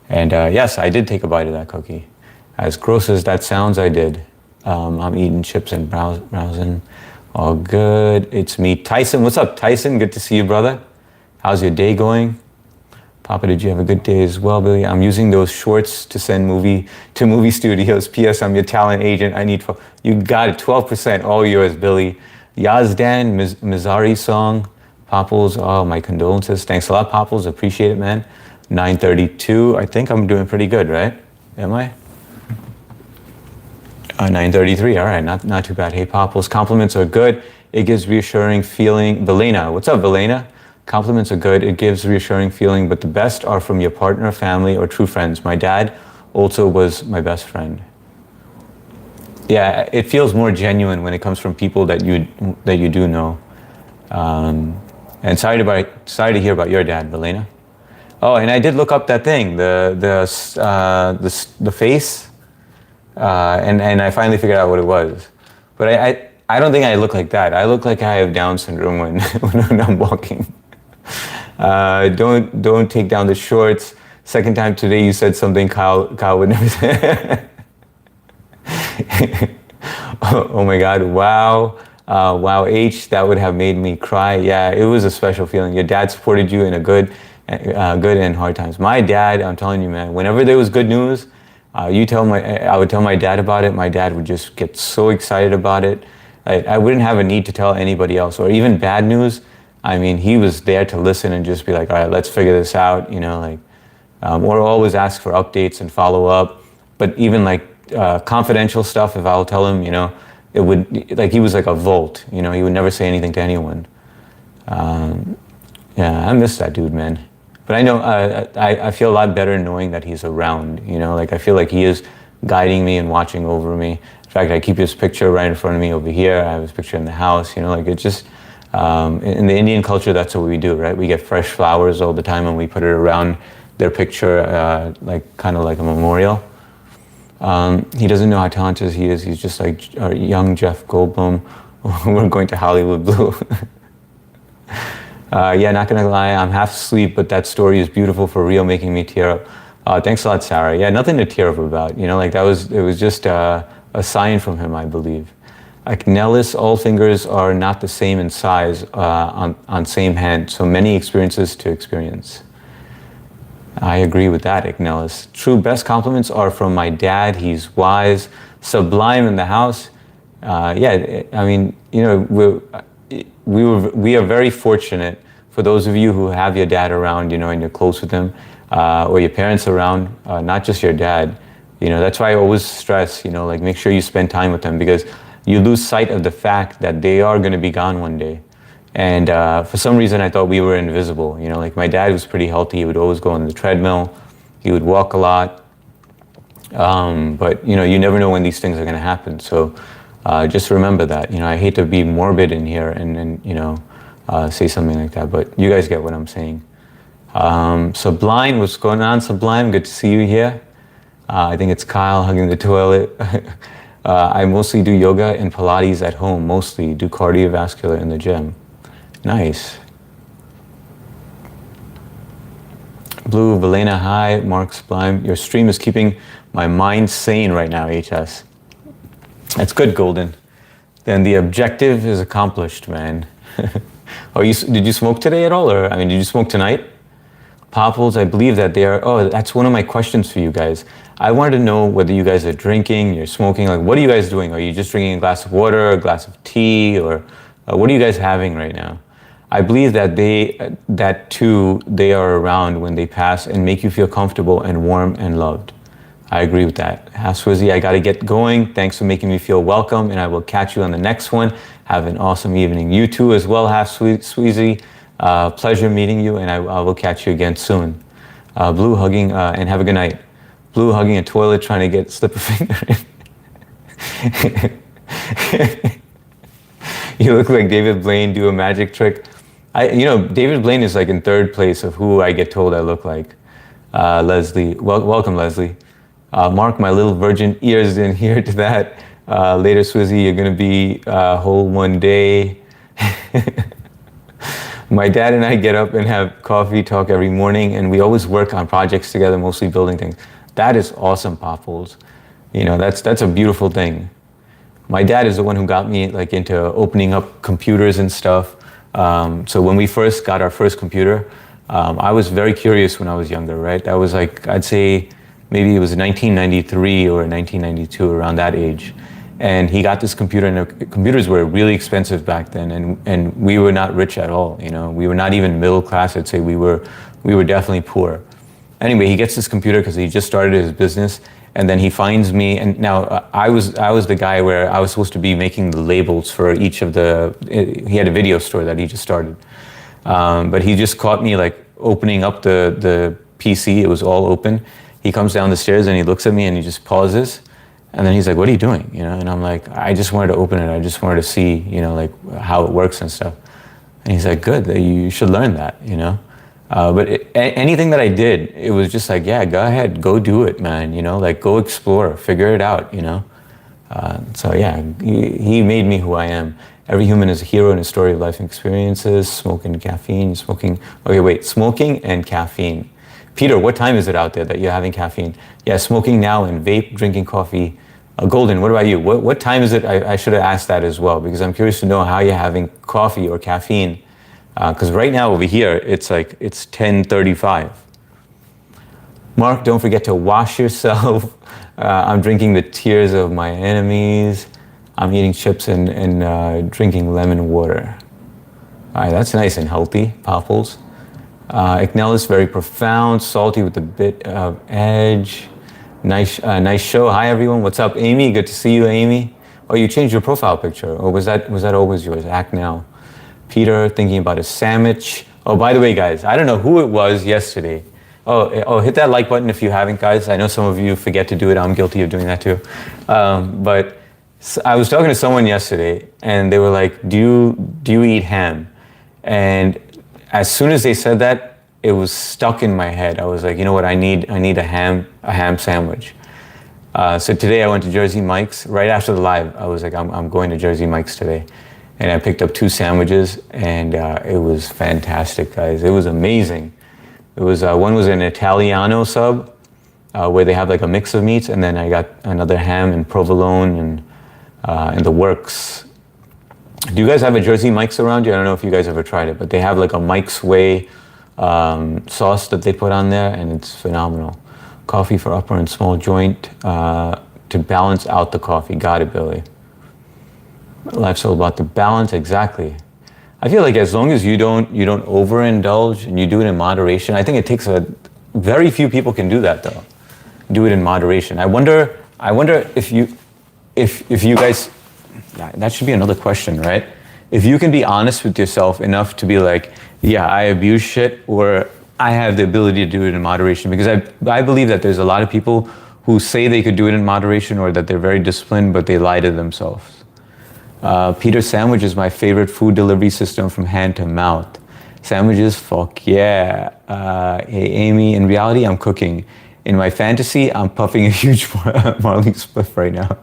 And yes, I did take a bite of that cookie. As gross as that sounds, I did. I'm eating chips and browsing. All good. It's me, Tyson. What's up, Tyson? Good to see you, brother. How's your day going? Papa, did you have a good day as well, Billy? I'm using those shorts to send to movie studios. P.S. I'm your talent agent. You got it. 12%, all yours, Billy. Yazdan, Mizari song. Popples, oh, my condolences. Thanks a lot, Popples. Appreciate it, man. 9:32. I think I'm doing pretty good, right? Am I? 9:33. All right, not too bad. Hey, Popples. Compliments are good. It gives reassuring feeling. Velena, what's up, Velena? Compliments are good. It gives reassuring feeling, but the best are from your partner, family, or true friends. My dad also was my best friend. Yeah, it feels more genuine when it comes from people that you do know. And sorry to hear about your dad, Velena. Oh, and I did look up that thing, the face, and I finally figured out what it was. But I don't think I look like that. I look like I have Down syndrome when when I'm walking. Don't take down the shorts. Second time today you said something Kyle would never say. Oh my God! Wow. Wow, H, that would have made me cry. Yeah, it was a special feeling. Your dad supported you in a good and hard times. My dad, I'm telling you, man, whenever there was good news, I would tell my dad about it. My dad would just get so excited about it. I wouldn't have a need to tell anybody else, or even bad news. I mean, he was there to listen and just be like, all right, let's figure this out, or always ask for updates and follow up. But even confidential stuff, if I'll tell him, it would, he was like a volt, he would never say anything to anyone. Yeah, I miss that dude, man. But I know, I feel a lot better knowing that he's around, I feel like he is guiding me and watching over me. In fact, I keep his picture right in front of me over here. I have his picture in the house, it's just, in the Indian culture, that's what we do, right? We get fresh flowers all the time and we put it around their picture, kind of like a memorial. He doesn't know how talented he is. He's just like a young Jeff Goldblum. We're going to Hollywood Blue. Yeah, not gonna lie, I'm half asleep, but that story is beautiful for real, making me tear up. Thanks a lot, Sarah. Yeah, nothing to tear up about. It was just a sign from him, I believe. Like Nellis, all fingers are not the same in size on same hand, so many experiences to experience. I agree with that, Ignelis. True best compliments are from my dad. He's wise, sublime in the house. Yeah, I mean, we are very fortunate for those of you who have your dad around, and you're close with him, or your parents around, not just your dad. That's why I always stress, make sure you spend time with them, because you lose sight of the fact that they are going to be gone one day. And for some reason, I thought we were invisible. My dad was pretty healthy. He would always go on the treadmill. He would walk a lot. But, you never know when these things are going to happen. So just remember that. I hate to be morbid in here and say something like that. But you guys get what I'm saying. Sublime, what's going on, Sublime? Good to see you here. I think it's Kyle hugging the toilet. I mostly do yoga and Pilates at home. Mostly do cardiovascular in the gym. Nice. Blue, Velena, hi. Mark Sublime. Your stream is keeping my mind sane right now, HS. That's good, Golden. Then the objective is accomplished, man. Did you smoke today at all? Did you smoke tonight? Popples, I believe that they are, that's one of my questions for you guys. I wanted to know whether you guys are drinking, you're smoking, what are you guys doing? Are you just drinking a glass of water, a glass of tea, or what are you guys having right now? I believe that they are around when they pass and make you feel comfortable and warm and loved. I agree with that. Half Swizzy, I gotta get going. Thanks for making me feel welcome, and I will catch you on the next one. Have an awesome evening. You too as well, Half Swizzy. Pleasure meeting you, and I will catch you again soon. Blue hugging, and have a good night. Blue hugging a toilet, trying to slip a finger in. You look like David Blaine, do a magic trick. David Blaine is in third place of who I get told I look like. Leslie, welcome, Leslie. Mark, my little virgin ears didn't hear to that. Later, Swizzy, you're gonna be whole one day. My dad and I get up and have coffee talk every morning, and we always work on projects together, mostly building things. That is awesome, Popples. That's a beautiful thing. My dad is the one who got me into opening up computers and stuff. So when we first got our first computer, I was very curious when I was younger, right? That was I'd say maybe it was 1993 or 1992, around that age. And he got this computer, and computers were really expensive back then, and we were not rich at all. You know, we were not even middle class. I'd say we were definitely poor. Anyway, he gets this computer because he just started his business, and then he finds me. And now I was the guy where I was supposed to be making the labels for each of the. He had a video store that he just started, but he just caught me like opening up the PC. It was all open. He comes down the stairs and he looks at me and he just pauses. And then he's like, "What are you doing?" You know, and I'm like, "I just wanted to open it. I just wanted to see, you know, like how it works and stuff." And he's like, "Good. You should learn that, you know." But anything that I did, it was just like, "Yeah, go ahead, go do it, man. You know, like go explore, figure it out, you know." So yeah, he made me who I am. Every human is a hero in a story of life and experiences. Smoking and caffeine, smoking. Okay, wait, smoking and caffeine. Peter, what time is it out there that you're having caffeine? Yeah, smoking now and vape, drinking coffee. Golden, what about you? What time is it? I should have asked that as well, because I'm curious to know how you're having coffee or caffeine. Because right now over here, it's 10:35. Mark, don't forget to wash yourself. I'm drinking the tears of my enemies. I'm eating chips and drinking lemon water. All right, that's nice and healthy, Popples. Ignellus, very profound, salty with a bit of edge. Nice show. Hi everyone. What's up, Amy? Good to see you, Amy. Oh, you changed your profile picture, or was that always yours? Act now. Peter, thinking about a sandwich. Oh, by the way, guys, I don't know who it was yesterday. Oh, hit that like button if you haven't, guys. I know some of you forget to do it. I'm guilty of doing that too. But I was talking to someone yesterday, and they were like, "Do you eat ham?" And as soon as they said that, it was stuck in my head. I was like, you know what? I need a ham sandwich. So today I went to Jersey Mike's. Right after the live, I was like, I'm going to Jersey Mike's today, and I picked up 2 sandwiches, and it was fantastic, guys. It was amazing. It was one was an Italiano sub, where they have like a mix of meats, and then I got another ham and provolone and the works. Do you guys have a Jersey Mike's around you? I don't know if you guys ever tried it, but they have like a Mike's Way sauce that they put on there, and it's phenomenal. Coffee for upper and small joint to balance out the coffee. Got it, Billy. Life's all about the balance, exactly. I feel like as long as you don't overindulge and you do it in moderation. I think it takes very few people can do that though. Do it in moderation. I wonder if you guys. That should be another question, right? If you can be honest with yourself enough to be like, yeah, I abuse shit, or I have the ability to do it in moderation. Because I believe that there's a lot of people who say they could do it in moderation, or that they're very disciplined, but they lie to themselves. Peter, sandwich is my favorite food delivery system from hand to mouth. Sandwiches, fuck yeah. Hey, Amy, in reality, I'm cooking. In my fantasy, I'm puffing a huge Marley spliff right now.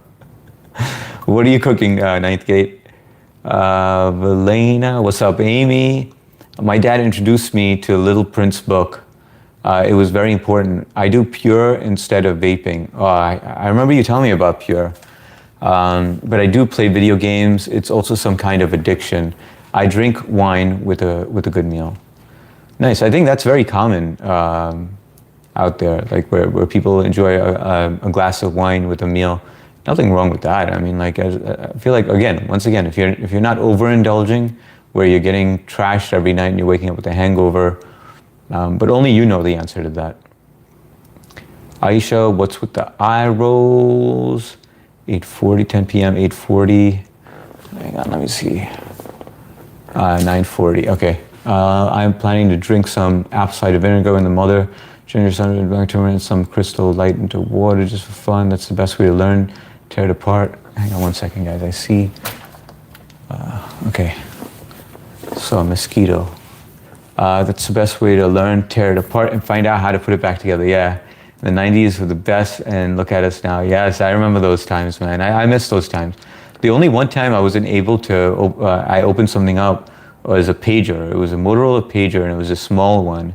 What are you cooking, Ninth Gate? Valena, what's up, Amy? My dad introduced me to Little Prince book. It was very important. I do Pure instead of vaping. Oh, I remember you telling me about Pure. But I do play video games. It's also some kind of addiction. I drink wine with a good meal. Nice. I think that's very common out there, like where people enjoy a glass of wine with a meal. Nothing wrong with that. I mean, like, I feel like, once again, if you're not overindulging, where you're getting trashed every night and you're waking up with a hangover, but only you know the answer to that. Aisha, what's with the eye rolls? 8:40, 10 p.m., 8:40. Hang on, let me see. 9:40, okay. I'm planning to drink some apple cider vinegar in the mother, ginger, cinnamon, black turmeric, and some crystal light into water just for fun. That's the best way to learn. Tear it apart. Hang on 1 second, guys. I see. Okay. So a mosquito. That's the best way to learn. Tear it apart and find out how to put it back together. Yeah. The 90s were the best, and look at us now. Yes, I remember those times, man. I miss those times. The only one time I wasn't able to, I opened something up was a pager. It was a Motorola pager, and it was a small one.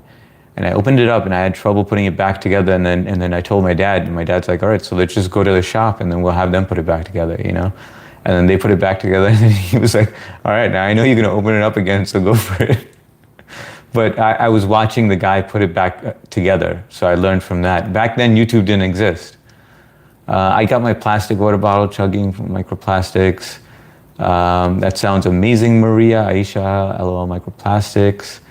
And I opened it up, and I had trouble putting it back together. And then I told my dad, and my dad's like, "All right, so let's just go to the shop, and then we'll have them put it back together, you know." And then they put it back together, and he was like, "All right, now I know you're gonna open it up again, so go for it." But I was watching the guy put it back together, so I learned from that. Back then, YouTube didn't exist. I got my plastic water bottle chugging from microplastics. That sounds amazing, Maria. Aisha, LOL microplastics.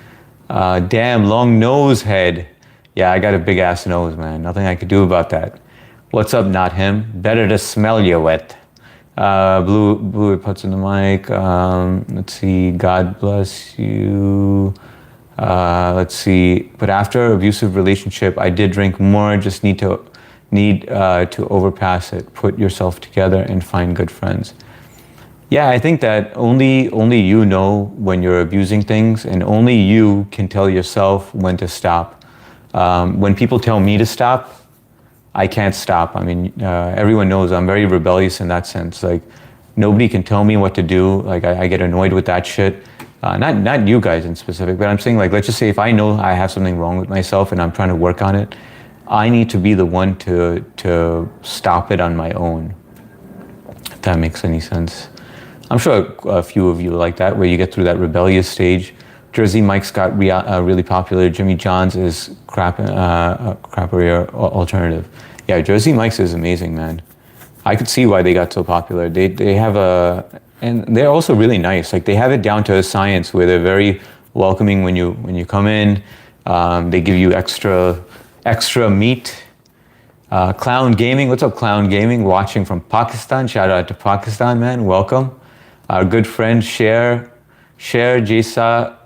Damn, long nose head. Yeah, I got a big ass nose, man. Nothing I could do about that. What's up, not him? Better to smell you wet. Blue puts in the mic. Let's see. God bless you. Let's see. But after abusive relationship, I did drink more. Just need to overpass it. Put yourself together and find good friends. Yeah, I think that only you know when you're abusing things, and only you can tell yourself when to stop. When people tell me to stop, I can't stop. I mean, everyone knows I'm very rebellious in that sense. Like, nobody can tell me what to do. Like, I get annoyed with that shit. Not you guys in specific, but I'm saying, like, let's just say if I know I have something wrong with myself and I'm trying to work on it, I need to be the one to stop it on my own. If that makes any sense. I'm sure a few of you like that, where you get through that rebellious stage. Jersey Mike's got really popular. Jimmy John's is crappier alternative. Yeah, Jersey Mike's is amazing, man. I could see why they got so popular. They have and they're also really nice. Like, they have it down to a science where they're very welcoming when you come in. They give you extra meat. Clown Gaming, what's up, Clown Gaming? Watching from Pakistan. Shout out to Pakistan, man. Welcome. Our good friend Sher Jaisa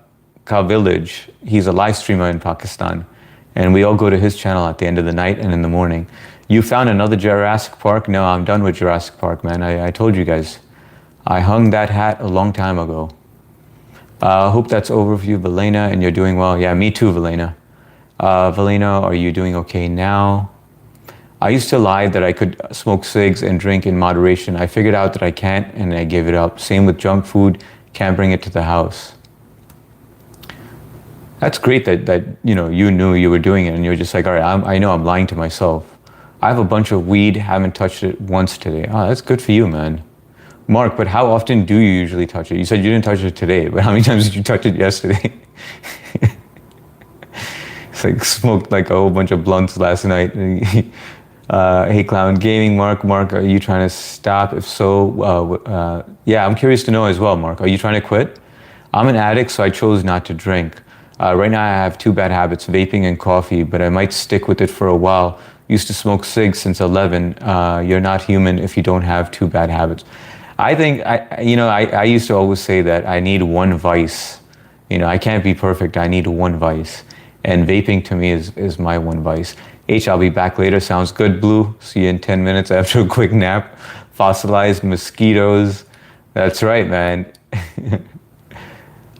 Ka Village. He's a live streamer in Pakistan, and we all go to his channel at the end of the night and in the morning. You found another Jurassic Park? No, I'm done with Jurassic Park, man. I told you guys. I hung that hat a long time ago. Hope that's over for you, Valena, and you're doing well. Yeah, me too, Valena. Valena, are you doing okay now? I used to lie that I could smoke cigs and drink in moderation. I figured out that I can't, and I gave it up. Same with junk food, can't bring it to the house. That's great that you knew you were doing it, and you're just like, all right, I know I'm lying to myself. I have a bunch of weed, haven't touched it once today. Oh, that's good for you, man. Mark, but how often do you usually touch it? You said you didn't touch it today, but how many times did you touch it yesterday? It's like smoked like a whole bunch of blunts last night. Hey, Clown Gaming, Mark, are you trying to stop? If so, yeah, I'm curious to know as well, Mark. Are you trying to quit? I'm an addict, so I chose not to drink. Right now I have two bad habits, vaping and coffee, but I might stick with it for a while. Used to smoke cigs since 11. You're not human if you don't have two bad habits. I think, I used to always say that I need one vice. I can't be perfect, I need one vice. And vaping to me is my one vice. I'll be back later. Sounds good, Blue. See you in 10 minutes after a quick nap. Fossilized mosquitoes. That's right, man.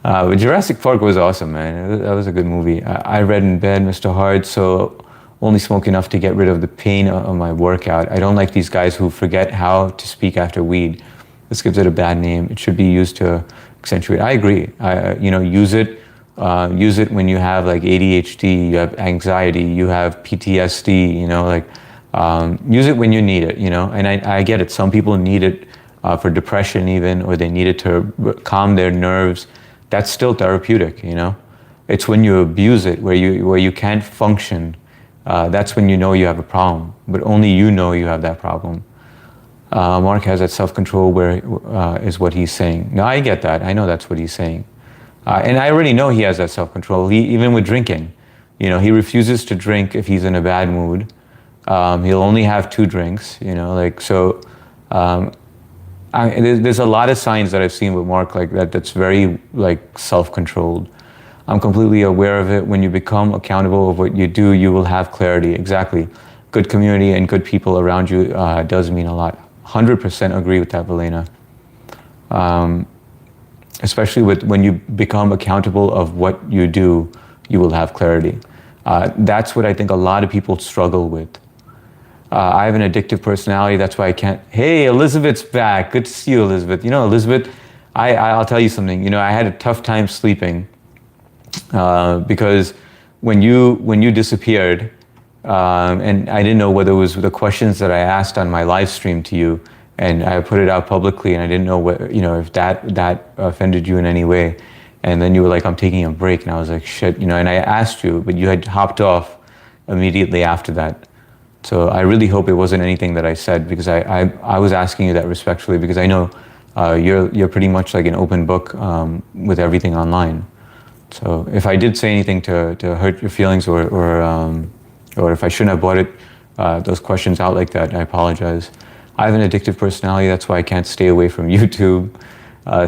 But Jurassic Park was awesome, man. That was a good movie. I read in bed, Mr. Hard, so only smoke enough to get rid of the pain of my workout. I don't like these guys who forget how to speak after weed. This gives it a bad name. It should be used to accentuate. I agree. Use it. Use it when you have like ADHD, you have anxiety, you have PTSD, use it when you need it, and I get it. Some people need it for depression even, or they need it to calm their nerves. That's still therapeutic, It's when you abuse it, where you can't function, that's when you know you have a problem, but only you know you have that problem. Mark has that self-control is what he's saying. No, I get that. I know that's what he's saying. And I already know he has that self-control, even with drinking. He refuses to drink if he's in a bad mood. He'll only have 2 drinks, there's a lot of signs that I've seen with Mark like that that's very self-controlled. I'm completely aware of it. When you become accountable of what you do, you will have clarity. Exactly. Good community and good people around you does mean a lot. 100% agree with that, Valena. Especially when you become accountable of what you do, you will have clarity. That's what I think a lot of people struggle with. I have an addictive personality, that's why I can't. Hey, Elizabeth's back. Good to see you, Elizabeth. Elizabeth, I'll tell you something. I had a tough time sleeping because when you disappeared, and I didn't know whether it was the questions that I asked on my live stream to you, and I put it out publicly, and I didn't know what, if that offended you in any way. And then you were like, I'm taking a break, and I was like, shit, and I asked you, but you had hopped off immediately after that. So I really hope it wasn't anything that I said, because I was asking you that respectfully, because I know you're pretty much like an open book with everything online. So if I did say anything to hurt your feelings, or if I shouldn't have brought those questions out like that, I apologize. I have an addictive personality, that's why I can't stay away from YouTube.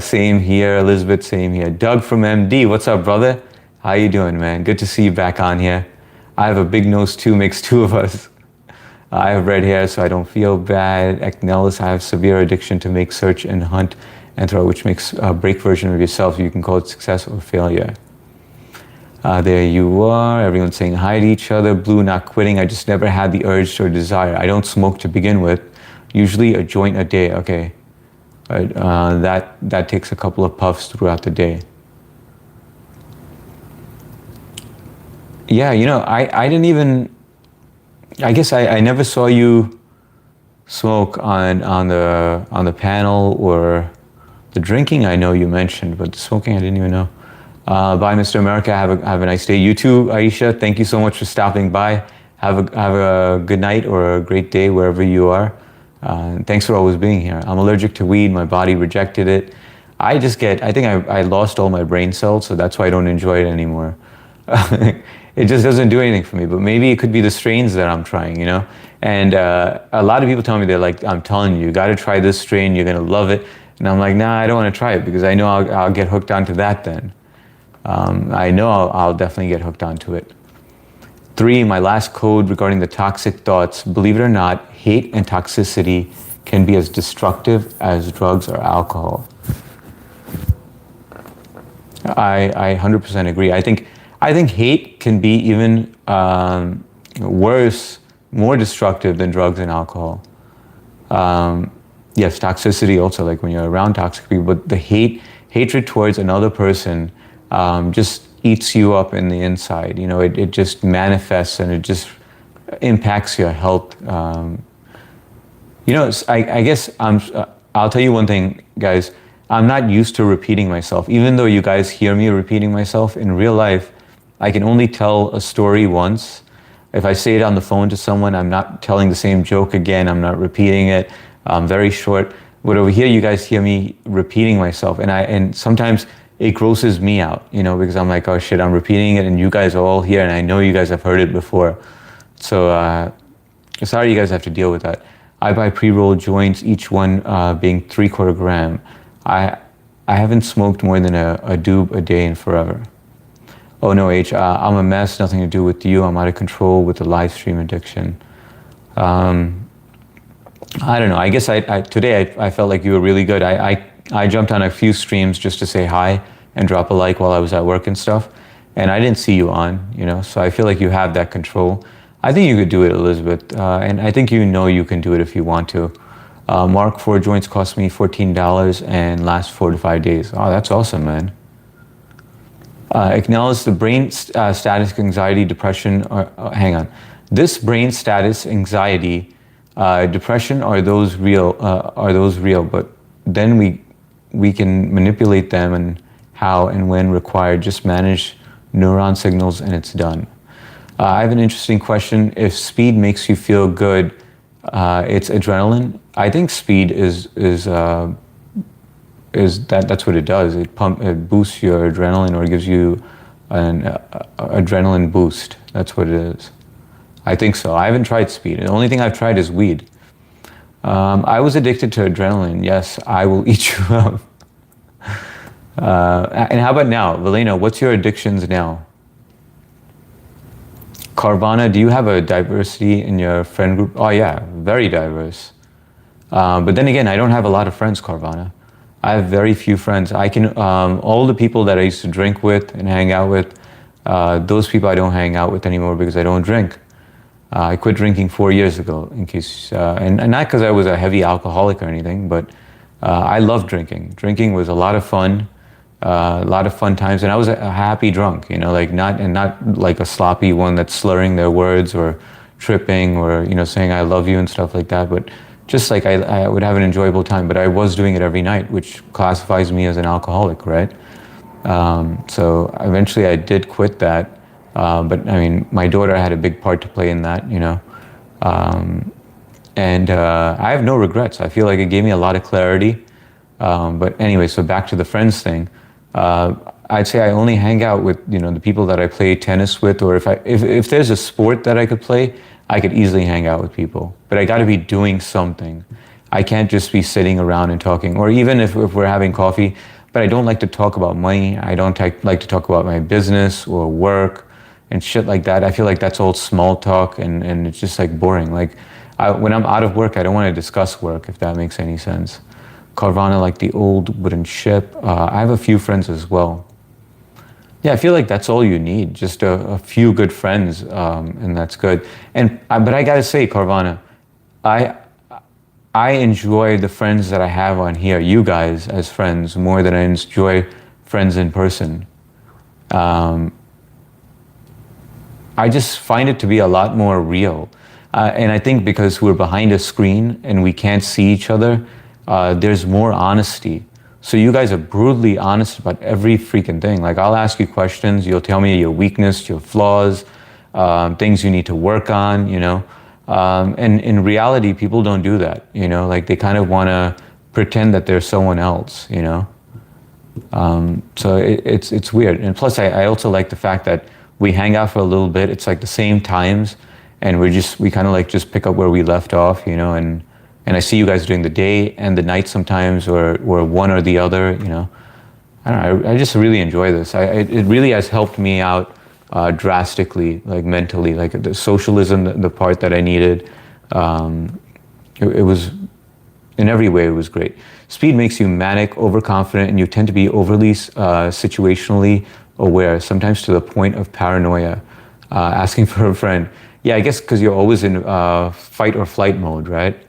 Same here, Elizabeth, same here. Doug from MD, what's up, brother? How you doing, man? Good to see you back on here. I have a big nose too, makes two of us. I have red hair, so I don't feel bad. Eknelis, I have severe addiction to make, search, and hunt and throw, which makes a break version of yourself. You can call it success or failure. There you are. Everyone's saying hi to each other. Blue, not quitting. I just never had the urge or desire. I don't smoke to begin with. Usually a joint a day. Okay. That takes a couple of puffs throughout the day. Yeah, you know, I didn't even, I guess I never saw you smoke on the panel, or the drinking I know you mentioned, but the smoking I didn't even know. Bye, Mr. America. Have a nice day. You too, Aisha. Thank you so much for stopping by. Have a good night or a great day wherever you are. Thanks for always being here. I'm allergic to weed. My body rejected it. I think I lost all my brain cells, so that's why I don't enjoy it anymore. It just doesn't do anything for me, but maybe it could be the strains that I'm trying, you know? And a lot of people tell me, they're like, I'm telling you, you gotta try this strain, you're gonna love it. And I'm like, nah, I don't wanna try it, because I know I'll get hooked onto that then. I know I'll definitely get hooked onto it. 3, my last code regarding the toxic thoughts. Believe it or not, hate and toxicity can be as destructive as drugs or alcohol. I 100% agree. I think hate can be even worse, more destructive than drugs and alcohol. Yes, toxicity also, like when you're around toxic people, but the hatred towards another person just eats you up in the inside. You know, it just manifests, and it just impacts your health. You know, I guess I'll tell you one thing, guys. I'm not used to repeating myself. Even though you guys hear me repeating myself, in real life, I can only tell a story once. If I say it on the phone to someone, I'm not telling the same joke again. I'm not repeating it. Very short. But over here, you guys hear me repeating myself, and sometimes it grosses me out, you know, because I'm like, oh shit, I'm repeating it, and you guys are all here, and I know you guys have heard it before. So sorry you guys have to deal with that. I buy pre-rolled joints, each one being 3/4 gram. I haven't smoked more than a doob a day in forever. Oh no, I'm a mess, nothing to do with you. I'm out of control with the live stream addiction. I don't know, I guess today I felt like you were really good. I jumped on a few streams just to say hi and drop a like while I was at work and stuff. And I didn't see you on, you know, so I feel like you have that control. I think you could do it, Elizabeth. And I think you know you can do it if you want to. Mark 4 joints cost me $14 and last 4 to 5 days. Oh, that's awesome, man. Acknowledge the brain status anxiety, depression, hang on. This brain status anxiety, depression, are those real? But then we can manipulate them, and how and when required, just manage neuron signals and it's done. I have an interesting question. If speed makes you feel good, it's adrenaline. I think speed is that's what it does. It boosts your adrenaline, or gives you an adrenaline boost. That's what it is. I think so. I haven't tried speed. The only thing I've tried is weed. I was addicted to adrenaline. Yes, I will eat you up. And how about now? Valena, what's your addictions now? Carvana, do you have a diversity in your friend group? Oh yeah, very diverse. But then again, I don't have a lot of friends, Carvana. I have very few friends. I can, all the people that I used to drink with and hang out with, those people I don't hang out with anymore because I don't drink. I quit drinking 4 years ago, in case, and not because I was a heavy alcoholic or anything, but I loved drinking. Drinking was a lot of fun times, and I was a happy drunk, you know, like not like a sloppy one that's slurring their words or tripping or, you know, saying I love you and stuff like that, but just like I would have an enjoyable time, but I was doing it every night, which classifies me as an alcoholic, right? So eventually I did quit that, but I mean, my daughter had a big part to play in that, you know. And I have no regrets. I feel like it gave me a lot of clarity. But anyway, so back to the friends thing. I'd say I only hang out with the people that I play tennis with, or if there's a sport that I could play, I could easily hang out with people. But I got to be doing something. I can't just be sitting around and talking, or even if we're having coffee. But I don't like to talk about money. I don't like to talk about my business or work and shit like that. I feel like that's all small talk, and it's just like boring. Like when I'm out of work, I don't want to discuss work, if that makes any sense. Carvana, like the old wooden ship. I have a few friends as well. Yeah, I feel like that's all you need, just a few good friends, and that's good. But I gotta say, Carvana, I enjoy the friends that I have on here, you guys as friends, more than I enjoy friends in person. I just find it to be a lot more real. And I think because we're behind a screen and we can't see each other, there's more honesty. So you guys are brutally honest about every freaking thing. Like I'll ask you questions, you'll tell me your weakness, your flaws, things you need to work on, and in reality, people don't do that, like they kind of want to pretend that they're someone else, so it's weird. And plus I also like the fact that we hang out for a little bit. It's like the same times, and we kind of like just pick up where we left off, and I see you guys during the day and the night sometimes, or one or the other, I don't know, I just really enjoy this. It really has helped me out drastically, like mentally, like the socialism, the part that I needed. It was, in every way, it was great. Speed makes you manic, overconfident, and you tend to be overly situationally aware, sometimes to the point of paranoia. Asking for a friend. Yeah, I guess because you're always in fight or flight mode, right?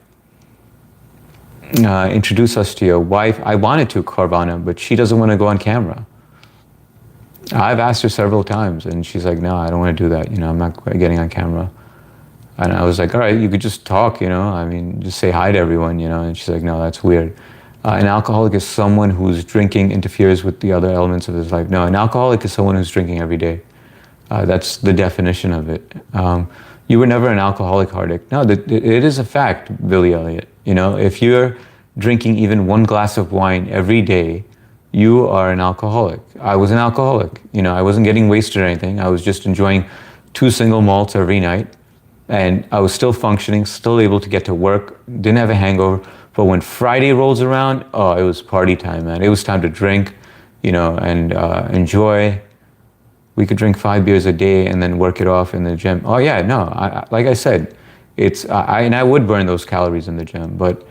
Introduce us to your wife. I wanted to, Carvana, but she doesn't want to go on camera. I've asked her several times, and she's like, no, I don't want to do that. I'm not getting on camera. And I was like, all right, you could just talk, just say hi to everyone, and she's like, no, that's weird. An alcoholic is someone whose drinking interferes with the other elements of his life. No, an alcoholic is someone who's drinking every day. That's the definition of it. You were never an alcoholic, Hardik. No, it is a fact, Billy Elliot. If you're drinking even one glass of wine every day, you are an alcoholic. I was an alcoholic. I wasn't getting wasted or anything. I was just enjoying 2 single malts every night. And I was still functioning, still able to get to work, didn't have a hangover. But when Friday rolls around, oh, it was party time, man. It was time to drink, and enjoy. We could drink 5 beers a day and then work it off in the gym. Oh yeah, no, like I said, I would burn those calories in the gym, but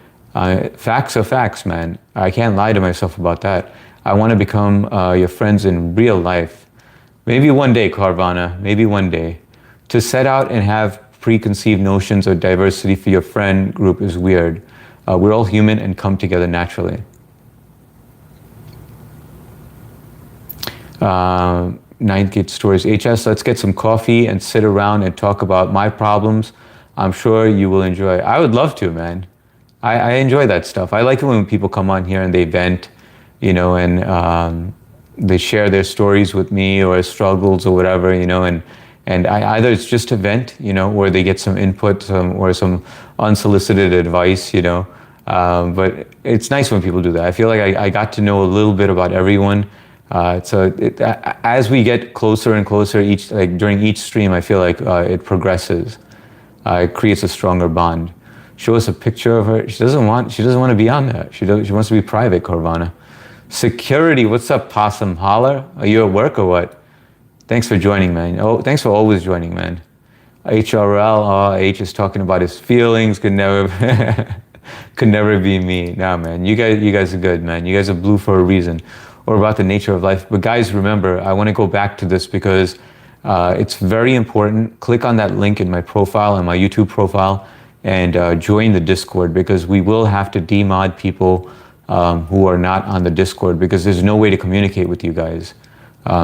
facts are facts, man. I can't lie to myself about that. I want to become your friends in real life. Maybe one day, Carvana, maybe one day. To set out and have preconceived notions of diversity for your friend group is weird. We're all human and come together naturally. Ninth Gate Stories. HS, let's get some coffee and sit around and talk about my problems. I'm sure you will enjoy. I would love to, man. I enjoy that stuff. I like it when people come on here and they vent, and they share their stories with me or struggles or whatever, and either it's just a vent, or they get some input or some unsolicited advice, but it's nice when people do that. I feel like I got to know a little bit about everyone. As we get closer and closer during each stream, I feel like it progresses. It creates a stronger bond. Show us a picture of her. She doesn't want to be on that. She wants to be private, Carvana. Security, what's up, Possum? Holler? Are you at work or what? Thanks for joining, man. Oh, thanks for always joining, man. HRL, H is talking about his feelings, could never be me. Nah, man, you guys are good, man. You guys are blue for a reason. Or about the nature of life. But guys, remember, I want to go back to this because it's very important. Click on that link in my profile, and my YouTube profile, and join the Discord, because we will have to demod people who are not on the Discord, because there's no way to communicate with you guys.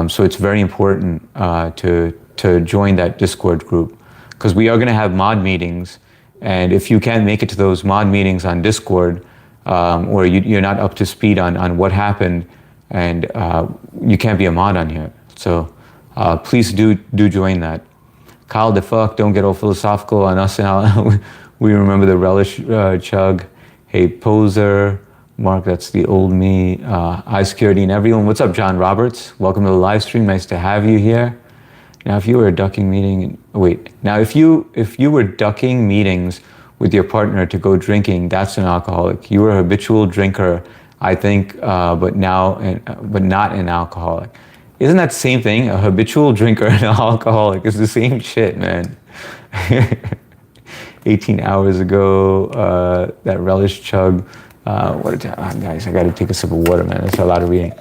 So it's very important to join that Discord group, because we are going to have mod meetings, and if you can't make it to those mod meetings on Discord, or you're not up to speed on what happened, and you can't be a mod on here. So please do join that. Kyle, the fuck, don't get all philosophical on us now. We remember the relish chug. Hey, poser. Mark, that's the old me. High security and everyone. What's up, John Roberts? Welcome to the live stream. Nice to have you here. Now, if you were ducking if you were ducking meetings with your partner to go drinking, that's an alcoholic. You were a habitual drinker, I think, but not an alcoholic. Isn't that the same thing? A habitual drinker and an alcoholic is the same shit, man. 18 hours ago, that relish chug. Guys, I gotta take a sip of water, man. That's a lot of reading.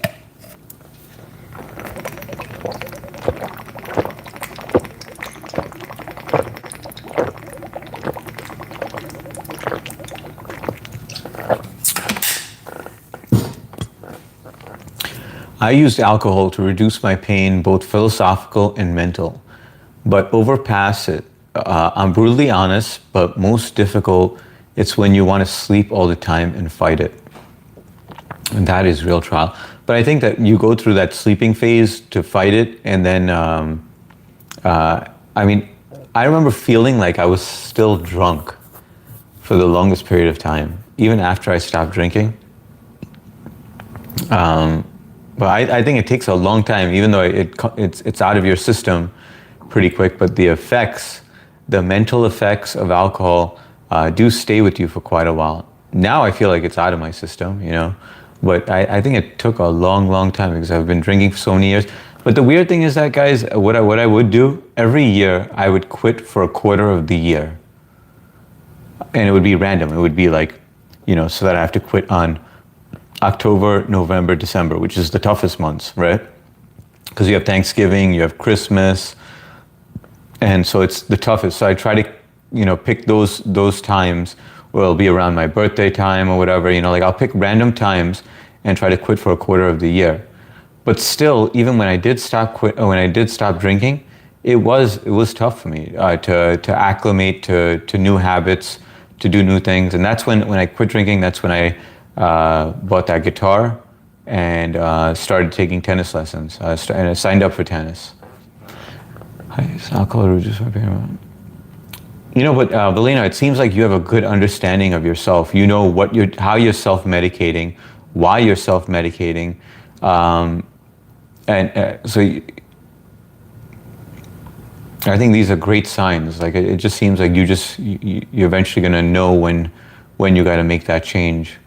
I used alcohol to reduce my pain, both philosophical and mental, but overpass it. I'm brutally honest, but most difficult, it's when you want to sleep all the time and fight it. And that is real trial. But I think that you go through that sleeping phase to fight it, and then, I remember feeling like I was still drunk for the longest period of time, even after I stopped drinking. But I think it takes a long time, even though it's out of your system pretty quick. But the effects, the mental effects of alcohol, do stay with you for quite a while. Now I feel like it's out of my system, But I think it took a long, long time because I've been drinking for so many years. But the weird thing is that, guys, what I would do every year, I would quit for a quarter of the year, and it would be random. It would be like, so that I have to quit on October, November, December, which is the toughest months, right? Because you have Thanksgiving, you have Christmas, and so it's the toughest. So I try to, pick those times where it'll be around my birthday time or whatever. I'll pick random times and try to quit for a quarter of the year. But still, even when I did stop drinking, it was tough for me to acclimate to new habits, to do new things, and that's when I quit drinking. That's when I bought that guitar and started taking tennis lessons. And I signed up for tennis. Alcohol reduce my pain. But Valena, it seems like you have a good understanding of yourself. You know how you're self-medicating, why you're self-medicating, so I think these are great signs. Like it just seems like you're eventually gonna know when you got to make that change.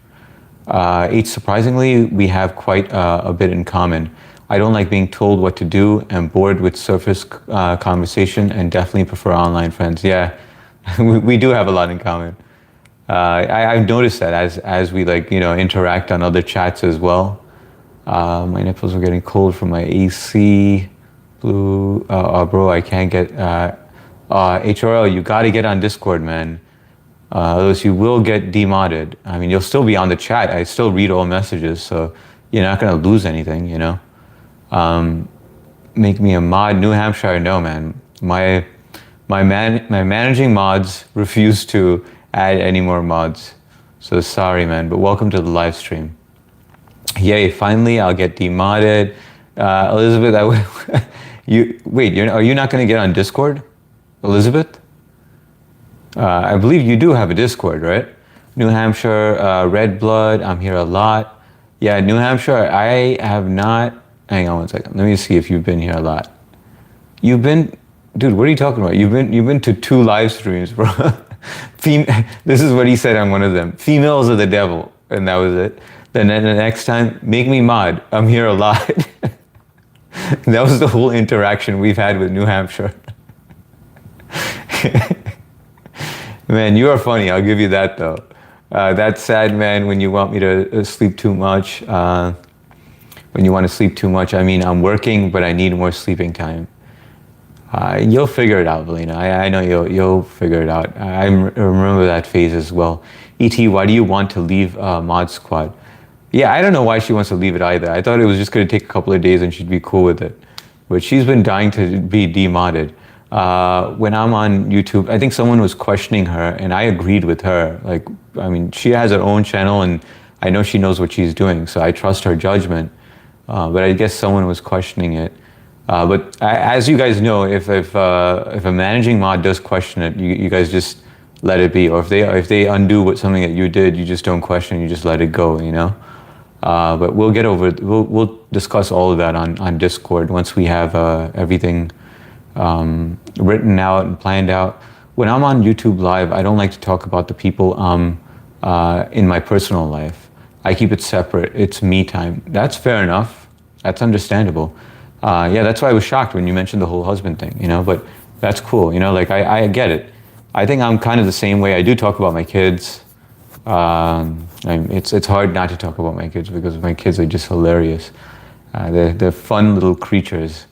Surprisingly, we have quite a bit in common. I don't like being told what to do. I'm bored with surface conversation and definitely prefer online friends. Yeah, we do have a lot in common. I've noticed that as we interact on other chats as well. My nipples are getting cold from my AC. Blue, bro, I can't get, HRL, you gotta get on Discord, man. Otherwise you will get demodded. I mean, you'll still be on the chat. I still read all messages, so you're not gonna lose anything, Make me a mod. New Hampshire, no, man. My managing mods refuse to add any more mods. So sorry, man, but welcome to the live stream. Yay, finally I'll get demodded. Elizabeth, are you not gonna get on Discord? Elizabeth? I believe you do have a Discord, right? New Hampshire, Red Blood, I'm here a lot. Yeah, New Hampshire, I have not, hang on one second. Let me see if you've been here a lot. You've been, dude, what are you talking about? You've been to 2 live streams, bro. This is what he said on one of them. Females are the devil, and that was it. Then the next time, make me mod. I'm here a lot. That was the whole interaction we've had with New Hampshire. Man, you are funny. I'll give you that, though. That's sad, man, when you want me to sleep too much. When you want to sleep too much, I mean, I'm working, but I need more sleeping time. You'll figure it out, Valena. I know you'll figure it out. I remember that phase as well. E.T., why do you want to leave Mod Squad? Yeah, I don't know why she wants to leave it either. I thought it was just going to take a couple of days and she'd be cool with it. But she's been dying to be demodded. When I'm on YouTube, I think someone was questioning her and I agreed with her. Like, I mean, she has her own channel and I know she knows what she's doing, so I trust her judgment. But I guess someone was questioning it. But as you guys know, if a managing mod does question it, you guys just let it be. Or if they undo something that you did, you just don't question. You just let it go. You know. But we'll get over it. We'll discuss all of that on Discord once we have everything written out and planned out. When I'm on YouTube Live, I don't like to talk about the people in my personal life. I keep it separate. It's me time. That's fair enough. That's understandable. Yeah, that's why I was shocked when you mentioned the whole husband thing, you know, but that's cool. You know, like I get it. I think I'm kind of the same way. I do talk about my kids. It's hard not to talk about my kids because my kids are just hilarious. They're fun little creatures.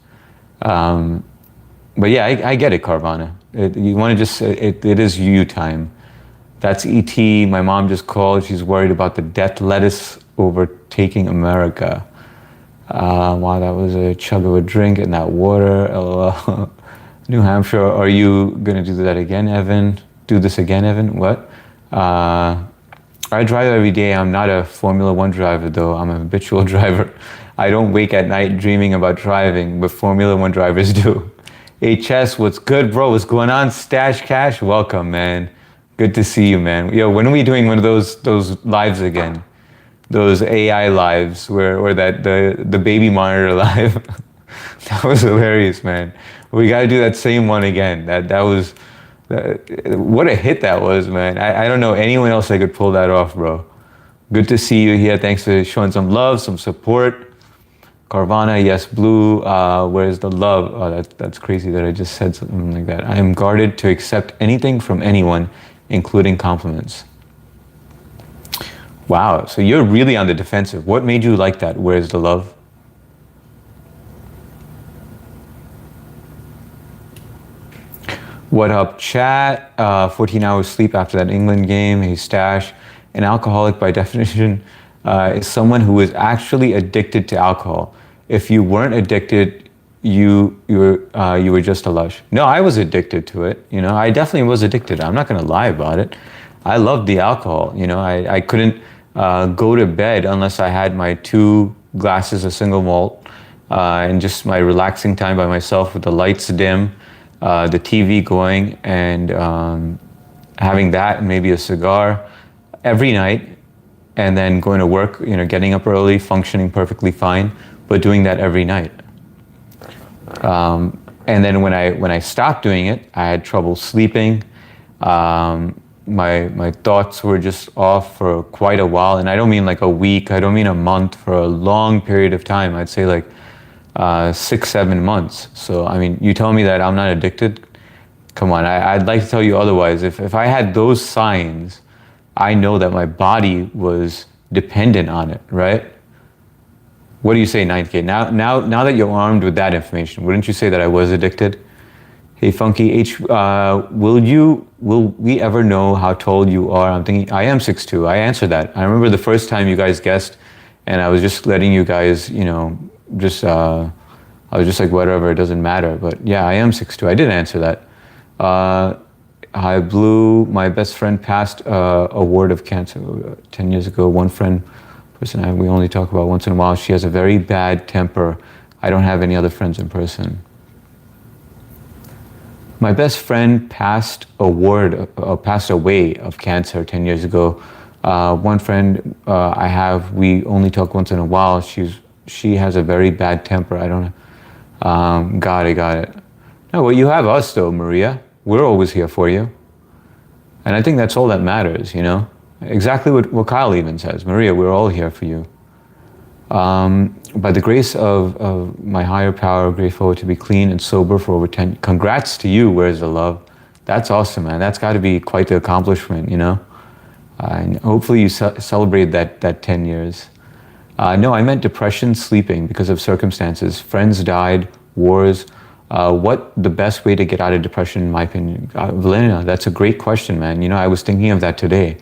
But yeah, I get it, Carvana. You want to just, it is you time. That's ET. My mom just called. She's worried about the death lettuce overtaking America. Wow, that was a chug of a drink in that water. LOL. New Hampshire, are you going to do that again, Evan? Do this again, Evan? What? I drive every day. I'm not a Formula One driver, though. I'm a habitual driver. I don't wake at night dreaming about driving, but Formula One drivers do. HS, what's good, bro? What's going on? Stash Cash, welcome, man. Good to see you, man. Yo, when are we doing one of those lives again? Those AI lives, or that the baby monitor live. That was hilarious, man. We got to do that same one again. That was, what a hit that was, man. I don't know anyone else that could pull that off, bro. Good to see you here. Thanks for showing some love, some support. Carvana, yes, Blue, where's the love? Oh, that's crazy that I just said something like that. I am guarded to accept anything from anyone, including compliments. Wow, so you're really on the defensive. What made you like that? Where's the love? What up, chat? 14 hours sleep after that England game. Hey, Stash. An alcoholic, by definition, is someone who is actually addicted to alcohol. If you weren't addicted, you were just a lush. No, I was addicted to it. You know, I definitely was addicted. I'm not gonna lie about it. I loved the alcohol. You know, I couldn't go to bed unless I had my 2 glasses of single malt and just my relaxing time by myself with the lights dim, the TV going, and having that and maybe a cigar every night, and then going to work, you know, getting up early, functioning perfectly fine, but doing that every night. And then when I stopped doing it, I had trouble sleeping. My thoughts were just off for quite a while, and I don't mean like a week, I don't mean a month, for a long period of time. I'd say like 6-7 months. So I mean, you tell me that I'm not addicted? Come on, I'd like to tell you otherwise. If I had those signs, I know that my body was dependent on it, right? What do you say, 9K? Now that you're armed with that information, wouldn't you say that I was addicted? Hey, Funky H, will we ever know how tall you are? I'm thinking, I am 6'2". I answered that. I remember the first time you guys guessed, and I was just letting you guys, you know, just, I was just like, whatever, it doesn't matter. But yeah, I am 6'2". I did answer that. Hi, Blue. My best friend passed a ward of cancer 10 years ago. One friend, person we only talk about once in a while, she has a very bad temper. I don't have any other friends in person. My best friend passed away of cancer 10 years ago. One friend I have, we only talk once in a while. She has a very bad temper. I don't know. Got it. No, well, you have us though, Maria. We're always here for you. And I think that's all that matters, you know? Exactly what Kyle even says. Maria, we're all here for you. By the grace of my higher power, grateful to be clean and sober for over 10. Congrats to you, where's the love? That's awesome, man. That's got to be quite the accomplishment, you know? And hopefully you celebrate that 10 years. No, I meant depression, sleeping because of circumstances. Friends died, wars. What the best way to get out of depression, in my opinion? Valena, that's a great question, man. You know, I was thinking of that today.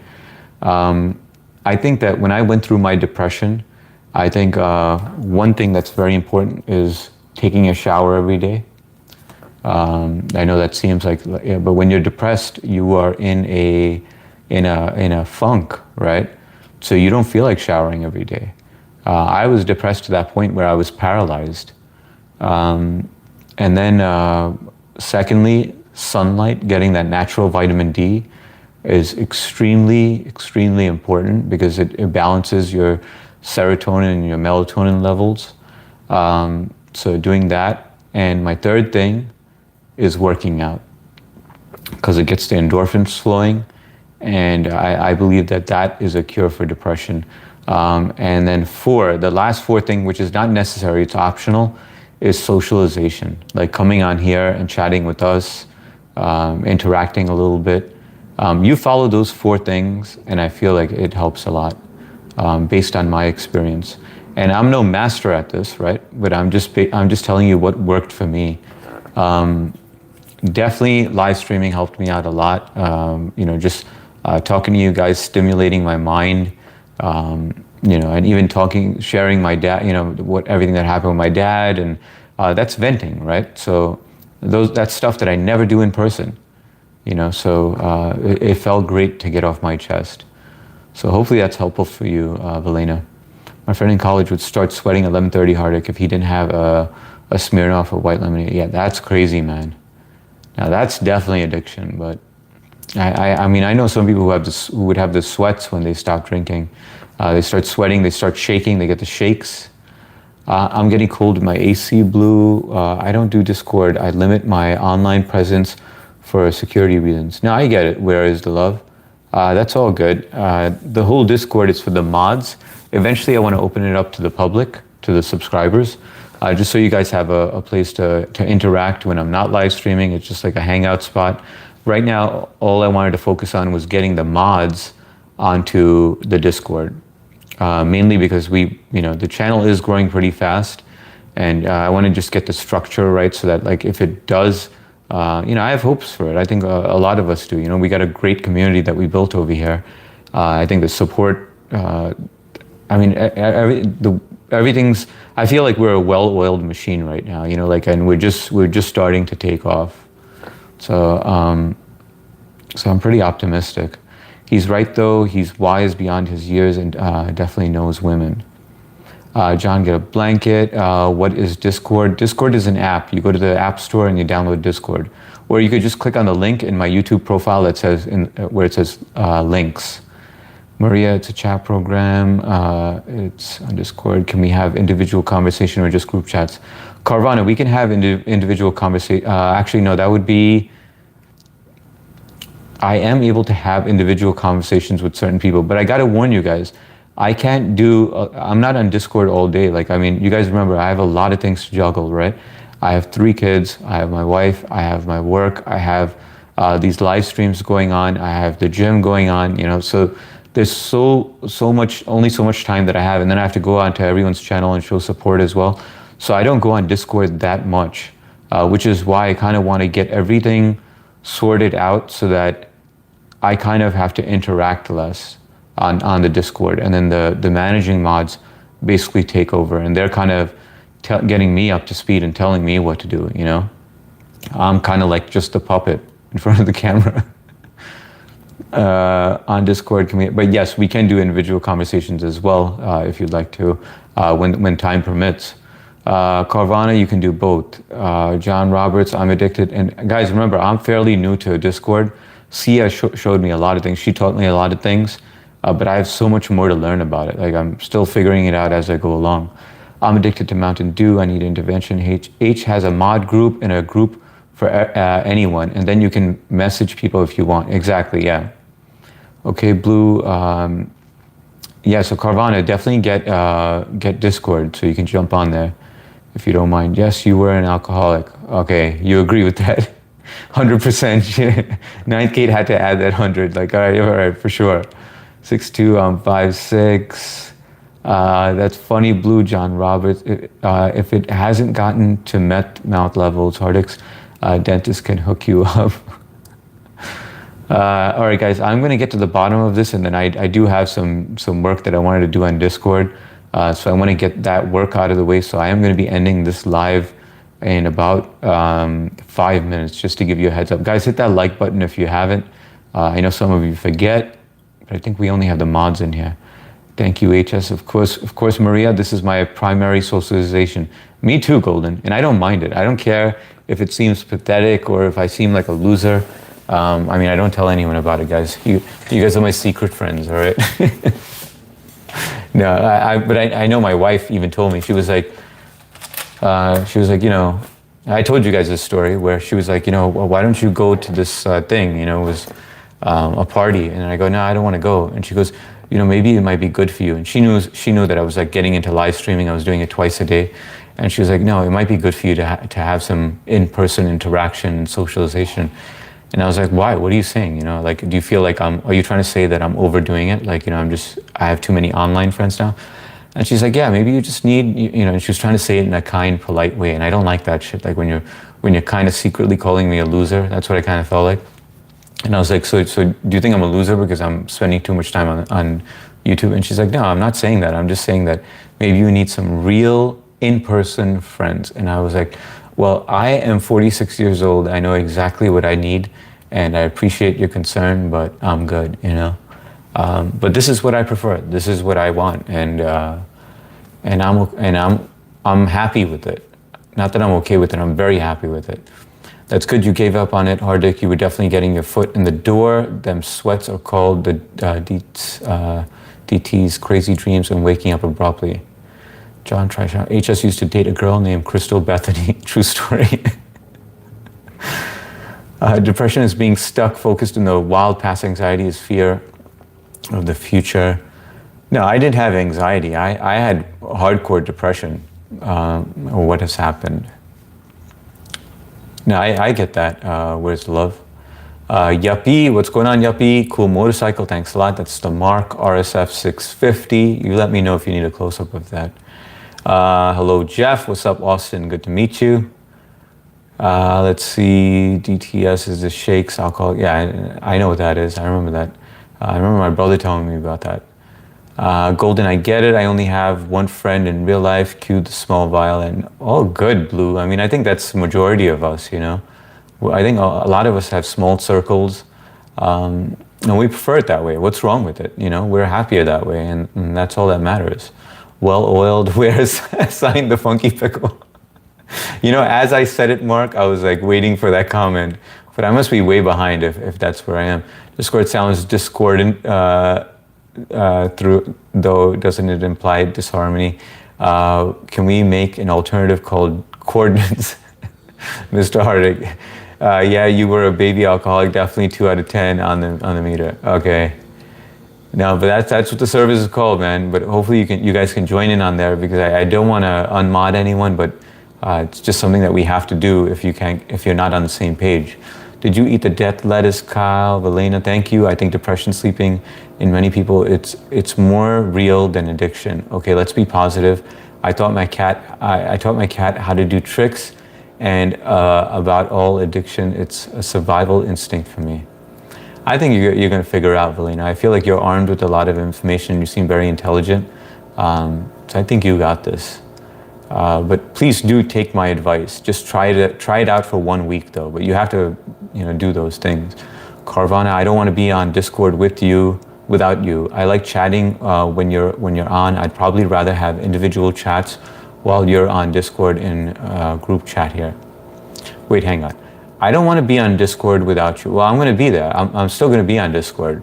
I think that when I went through my depression, I think one thing that's very important is taking a shower every day. I know that seems like, yeah, but when you're depressed, you are in a funk, right? So you don't feel like showering every day. I was depressed to that point where I was paralyzed. And then secondly, sunlight, getting that natural vitamin D is extremely, extremely important because it balances your serotonin and your melatonin levels. So doing that. And my third thing is working out because it gets the endorphins flowing. And I believe that that is a cure for depression. And then the last four thing, which is not necessary, it's optional, is socialization. Like coming on here and chatting with us, interacting a little bit. You follow those four things, and I feel like it helps a lot, based on my experience. And I'm no master at this, right? But I'm just telling you what worked for me. Definitely live streaming helped me out a lot. Just talking to you guys, stimulating my mind, and even sharing my dad, everything that happened with my dad, and that's venting, right? So that's stuff that I never do in person, so it felt great to get off my chest. So hopefully that's helpful for you, Valena. My friend in college would start sweating at 11:30 Hardik if he didn't have a Smirnoff or white lemonade. Yeah, that's crazy, man. Now that's definitely addiction, but I mean, I know some people who would have the sweats when they stop drinking. They start sweating, they start shaking, they get the shakes. I'm getting cold with my AC Blue. I don't do Discord. I limit my online presence for security reasons. Now I get it. Where is the love? That's all good. The whole Discord is for the mods. Eventually I want to open it up to the public, to the subscribers, just so you guys have a place to interact when I'm not live streaming. It's just like a hangout spot. Right now, all I wanted to focus on was getting the mods onto the Discord, mainly because the channel is growing pretty fast, and I want to just get the structure right so that, like, if it does, I have hopes for it. I think a lot of us do. We got a great community that we built over here. I think the support, everything's. I feel like we're a well-oiled machine right now. And we're just starting to take off. So I'm pretty optimistic. He's right though. He's wise beyond his years and definitely knows women. John, get a blanket. What is Discord? Discord is an app. You go to the App Store and you download Discord, or you could just click on the link in my YouTube profile that says where it says links. Maria, it's a chat program. It's on Discord. Can we have individual conversation or just group chats? Carvana, we can have individual conversation. Actually, no, that would be. I am able to have individual conversations with certain people, but I got to warn you guys, I can't do, I'm not on Discord all day. You guys remember, I have a lot of things to juggle, right? I have 3 kids, I have my wife, I have my work, I have these live streams going on, I have the gym going on, so there's only so much time that I have, and then I have to go onto everyone's channel and show support as well. So I don't go on Discord that much, which is why I kind of want to get everything sorted out so that I kind of have to interact less on the Discord, and then the managing mods basically take over, and they're kind of getting me up to speed and telling me what to do, I'm kind of like just a puppet in front of the camera. On Discord, but yes, we can do individual conversations as well, if you'd like to, when time permits. Carvana, you can do both. John Roberts, I'm addicted. And guys, remember, I'm fairly new to Discord. Sia showed me a lot of things. She taught me a lot of things, but I have so much more to learn about it. I'm still figuring it out as I go along. I'm addicted to Mountain Dew. I need intervention. H has a mod group and a group for anyone, and then you can message people if you want. Exactly, yeah. Okay, Blue. Yeah, so Carvana, definitely get Discord so you can jump on there if you don't mind. Yes, you were an alcoholic. Okay, you agree with that? 100%. Ninth Gate had to add that 100. All right, for sure. 6'2", I'm 5'6". That's funny, Blue. John Roberts. If it hasn't gotten to mouth levels, Hardix, dentist can hook you up. All right, guys, I'm going to get to the bottom of this, and then I do have some work that I wanted to do on Discord. So I want to get that work out of the way. So I am going to be ending this live in about 5 minutes, just to give you a heads up. Guys, hit that like button if you haven't. I know some of you forget, but I think we only have the mods in here. Thank you, HS. Of course, Maria, this is my primary socialization. Me too, Golden. And I don't mind it. I don't care if it seems pathetic or if I seem like a loser. I mean, I don't tell anyone about it, guys. You guys are my secret friends, all right? No, but I know my wife even told me, she was like, you know, I told you guys this story where she was like, you know, well, why don't you go to this thing? You know, it was a party. And I go, no, I don't want to go. And she goes, you know, maybe it might be good for you. And she knew that I was like getting into live streaming. I was doing it twice a day. And she was like, no, it might be good for you to have some in-person interaction and socialization. And I was like, why? What are you saying? You know, like, do you feel like are you trying to say that I'm overdoing it? Like, you know, I have too many online friends now. And she's like, yeah, maybe you just need, you know, and she was trying to say it in a kind, polite way. And I don't like that shit. Like when you're kind of secretly calling me a loser, that's what I kind of felt like. And I was like, so do you think I'm a loser because I'm spending too much time on YouTube? And she's like, no, I'm not saying that. I'm just saying that maybe you need some real in-person friends. And I was like, well, I am 46 years old. I know exactly what I need, and I appreciate your concern, but I'm good, you know? But this is what I prefer. This is what I want. And I'm happy with it. Not that I'm okay with it, I'm very happy with it. That's good you gave up on it, Hardik. You were definitely getting your foot in the door. Them sweats are called the DT's crazy dreams and waking up abruptly. John Trishaw. HS used to date a girl named Crystal Bethany. True story. Depression is being stuck, focused in the wild past. Anxiety is fear of the future. No, I didn't have anxiety. I had hardcore depression, or what has happened. No, I get that. Where's the love? Yuppie, what's going on, Yuppie? Cool motorcycle, thanks a lot. That's the Mark RSF 650. You let me know if you need a close-up of that. Hello, Jeff. What's up, Austin? Good to meet you. Let's see. DTS is the shakes alcohol. Yeah, I know what that is. I remember that. I remember my brother telling me about that. Golden, I get it. I only have one friend in real life. Cue the small violin. Oh, good, Blue. I mean, I think that's the majority of us, you know. I think a lot of us have small circles, and we prefer it that way. What's wrong with it? You know, we're happier that way, and that's all that matters. Well-oiled, where's signed the funky pickle? You know, as I said it, Mark, I was like waiting for that comment, but I must be way behind if that's where I am. Discord sounds discordant. Through, though, doesn't it imply disharmony? Can we make an alternative called coordinates? Mr. Hardik, yeah, you were a baby alcoholic, definitely 2 out of 10 on the meter. Okay, no, but that's what the service is called, man. But hopefully you guys can join in on there, because I don't want to unmod anyone, but it's just something that we have to do if you're not on the same page. Did you eat the death lettuce, Kyle? Valena, thank you. I think depression, sleeping, in many people, it's more real than addiction. Okay, let's be positive. I taught my cat how to do tricks, and about all addiction, it's a survival instinct for me. I think you're going to figure out, Valena. I feel like you're armed with a lot of information. You seem very intelligent, so I think you got this. But please do take my advice. Just try it out for 1 week, though. But you have to, you know, do those things. Carvana, I don't want to be on Discord without you. I like chatting when you're on. I'd probably rather have individual chats while you're on Discord in group chat here. Wait, hang on. I don't want to be on Discord without you. Well, I'm going to be there. I'm still going to be on Discord.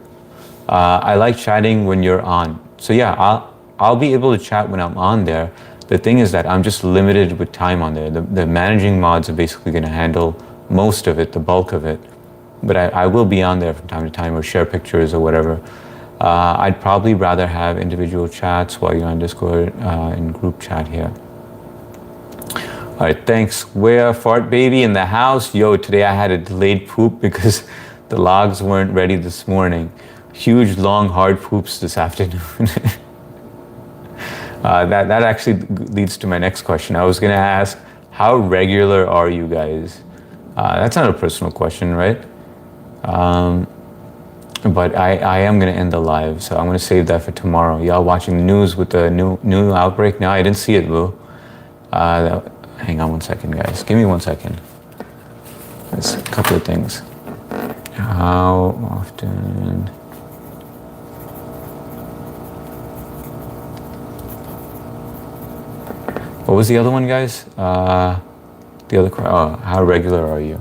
I like chatting when you're on. So yeah, I'll be able to chat when I'm on there. The thing is that I'm just limited with time on there. The managing mods are basically going to handle most of it, the bulk of it. But I will be on there from time to time, or share pictures or whatever. I'd probably rather have individual chats while you're on Discord in group chat here. All right, thanks. Where Fart Baby in the house? Yo, today I had a delayed poop because the logs weren't ready this morning. Huge, long, hard poops this afternoon. That actually leads to my next question. I was going to ask, how regular are you guys? That's not a personal question, right? But I am going to end the live, so I'm going to save that for tomorrow. Y'all watching the news with the new outbreak? No, I didn't see it, Lou. Hang on 1 second, guys. Give me 1 second. There's a couple of things. How often was the other one, guys? The other, how regular are you?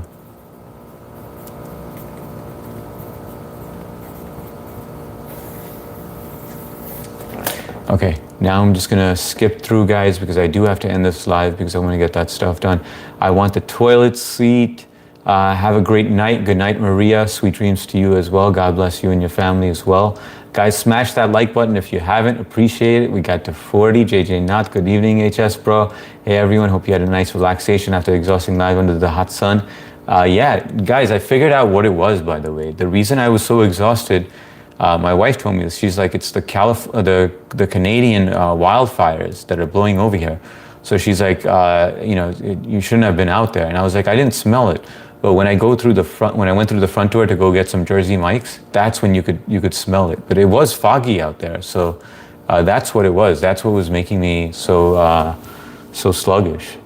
Okay, now I'm just gonna skip through, guys, because I do have to end this live because I want to get that stuff done. I want the toilet seat. Have a great night. Good night, Maria. Sweet dreams to you as well. God bless you and your family as well. Guys, smash that like button if you haven't. Appreciate it. We got to 40. JJ Knott, good evening, HS bro. Hey everyone, hope you had a nice relaxation after exhausting live under the hot sun. Yeah, guys, I figured out what it was, by the way. The reason I was so exhausted, my wife told me this. She's like, it's the Canadian wildfires that are blowing over here. So she's like, you shouldn't have been out there. And I was like, I didn't smell it. But when I went through the front door to go get some Jersey Mike's, that's when you could smell it. But it was foggy out there, so that's what it was. That's what was making me so sluggish.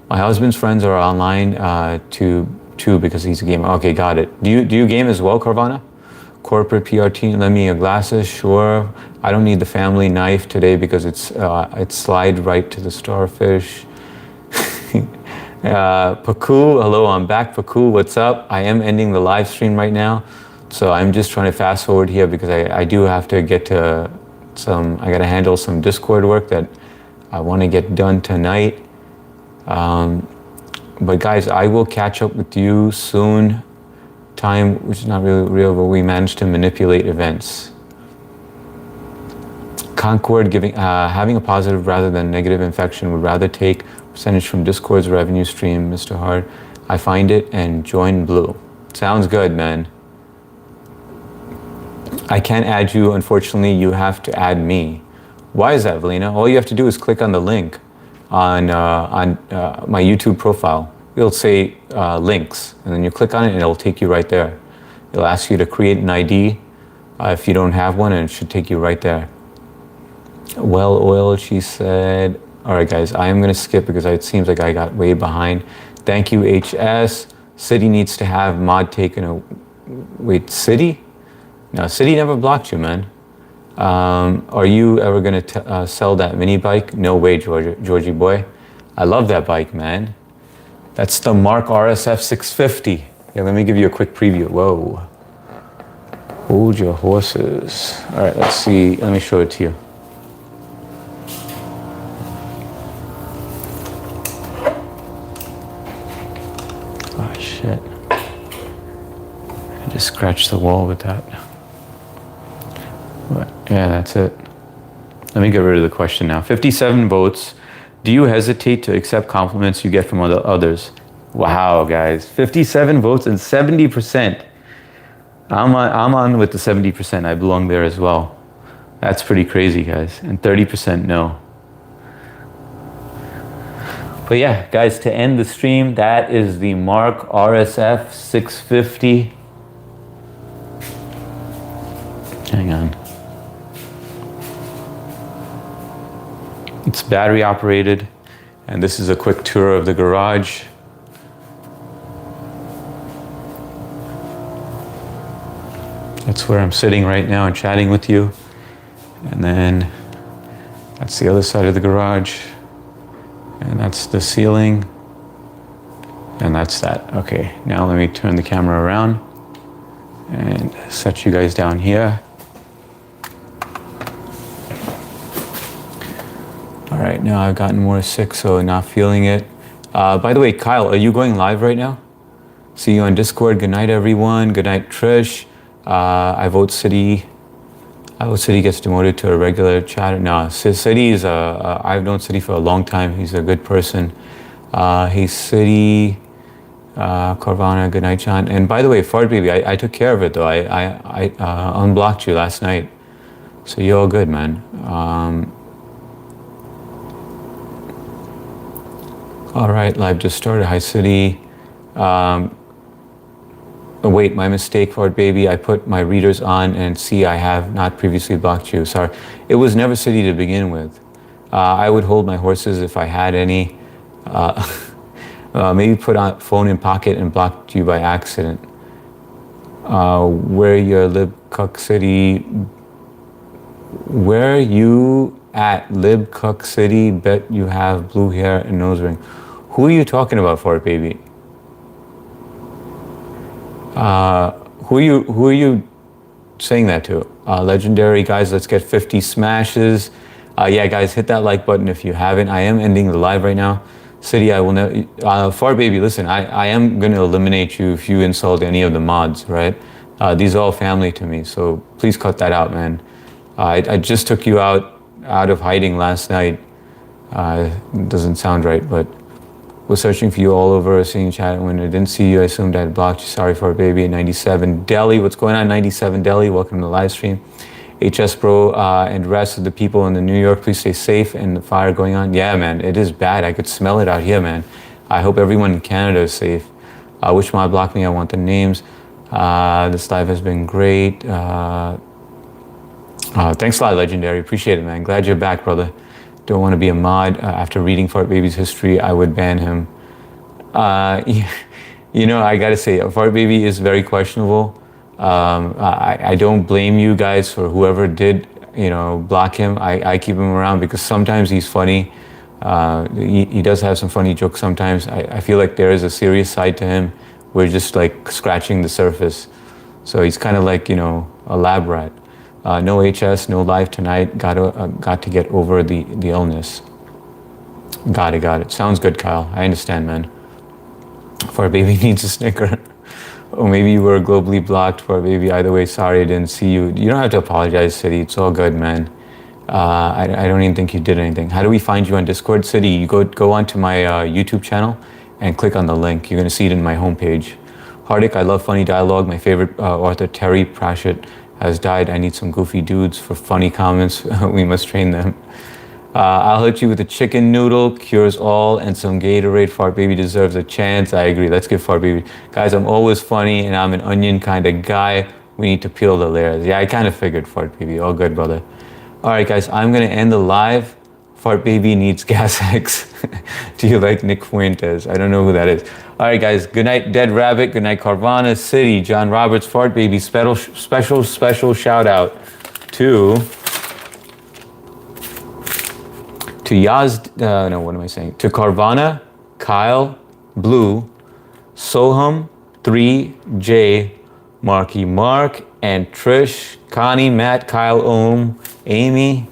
My husband's friends are online too because he's a gamer. Okay, got it. Do you game as well, Carvana? Corporate PR team, lend me your glasses, sure. I don't need the family knife today because it's slide right to the starfish. Paku, hello, I'm back. Paku, what's up? I am ending the live stream right now, so I'm just trying to fast forward here because I do have to get to I gotta handle some Discord work that I want to get done tonight. But guys, I will catch up with you soon. Time, which is not really real, but we managed to manipulate events. Concord having a positive rather than negative infection would rather take percentage from Discord's revenue stream, Mr. Hard. I find it and join Blue. Sounds good, man. I can't add you, unfortunately. You have to add me. Why is that, Valina? All you have to do is click on the link on my YouTube profile. It'll say links, and then you click on it and it'll take you right there. It'll ask you to create an ID if you don't have one, and it should take you right there. Well oiled, she said. All right, guys, I am going to skip because it seems like I got way behind. Thank you, HS. City needs to have mod taken away. Wait, City? No, City never blocked you, man. Are you ever going to sell that mini bike? No way, Georgie boy. I love that bike, man. That's the Mark RSF 650. Yeah, let me give you a quick preview. Whoa. Hold your horses. All right, let's see. Let me show it to you. Oh, shit. I just scratched the wall with that. But, yeah, that's it. Let me get rid of the question now. 57 votes. Do you hesitate to accept compliments you get from others? Wow, guys. 57 votes and 70%. I'm on with the 70%. I belong there as well. That's pretty crazy, guys. And 30% no. But yeah, guys, to end the stream, that is the Mark RSF 650. Hang on. It's battery operated, and this is a quick tour of the garage. That's where I'm sitting right now and chatting with you. And then that's the other side of the garage. And that's the ceiling. And that's that. Okay, now let me turn the camera around and set you guys down here. All right, now I've gotten more sick, so not feeling it. By the way, Kyle, are you going live right now? See you on Discord. Good night, everyone. Good night, Trish. I vote City. I vote City gets demoted to a regular chatter. No, City is I've known City for a long time. He's a good person. He's City. Carvana. Good night, John. And by the way, Fart Baby, I took care of it though. I unblocked you last night, so you're all good, man. All right, live just started. Hi, City. Oh, wait, my mistake, Fart Baby. I put my readers on and see I have not previously blocked you. Sorry. It was never City to begin with. I would hold my horses if I had any. Maybe put on phone in pocket and blocked you by accident. Where your lib cuck City? Where you at LibCook City. Bet you have blue hair and nose ring. Who are you talking about, Fart Baby? Who are you saying that to? Legendary guys, let's get 50 smashes. Yeah, guys, hit that like button if you haven't. I am ending the live right now. City, I will never. Fart Baby, listen, I am going to eliminate you if you insult any of the mods, right? These are all family to me, so please cut that out, man. I just took you out of hiding last night. It doesn't sound right, but was searching for you all over, seeing chat. When I didn't see you, I assumed I had blocked you. Sorry for it, baby. 97 Delhi, what's going on, 97 Delhi? Welcome to the live stream. HS Bro and the rest of the people in the New York, please stay safe and the fire going on. Yeah, man, it is bad. I could smell it out here, man. I hope everyone in Canada is safe. Which mod blocked me? I want the names. This live has been great. Thanks a lot, Legendary. Appreciate it, man. Glad you're back, brother. Don't want to be a mod. After reading Fart Baby's history, I would ban him. You know, I gotta say, Fart Baby is very questionable. I don't blame you guys for whoever did, you know, block him. I keep him around because sometimes he's funny. He does have some funny jokes sometimes. I feel like there is a serious side to him. We're just like scratching the surface. So he's kind of like, you know, a lab rat. No HS, no live tonight. Got to get over the illness. Got it. Sounds good, Kyle. I understand, man. Fart Baby needs a snicker. Or maybe you were globally blocked, Fart Baby. Either way, sorry I didn't see you. You don't have to apologize, City. It's all good, man. I don't even think you did anything. How do we find you on Discord, City? You go onto my YouTube channel and click on the link. You're going to see it in my homepage. Hardik, I love funny dialogue. My favorite author, Terry Pratchett, has died. I need some goofy dudes for funny comments. We must train them. I'll hit you with a chicken noodle, cures all, and some Gatorade. Fart Baby deserves a chance. I agree. Let's give Fart Baby. Guys, I'm always funny, and I'm an onion kind of guy. We need to peel the layers. Yeah, I kind of figured, Fart Baby. All good, brother. All right, guys, I'm going to end the live. Fart Baby needs Gas X. Do you like Nick Fuentes? I don't know who that is. All right, guys. Good night, Dead Rabbit. Good night, Carvana City. John Roberts, Fart Baby. Special shout out to Yaz. No, what am I saying? To Carvana, Kyle, Blue, Soham, 3J, Marky Mark, and Trish, Connie, Matt, Kyle, Ohm, Amy,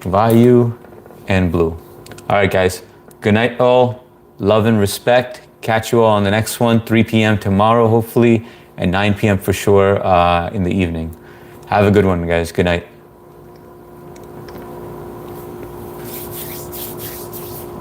Vayu, and Blue. All right, guys. Good night, all. Love and respect. Catch you all on the next one, 3 p.m. tomorrow, hopefully, and 9 p.m. for sure in the evening. Have a good one, guys. Good night.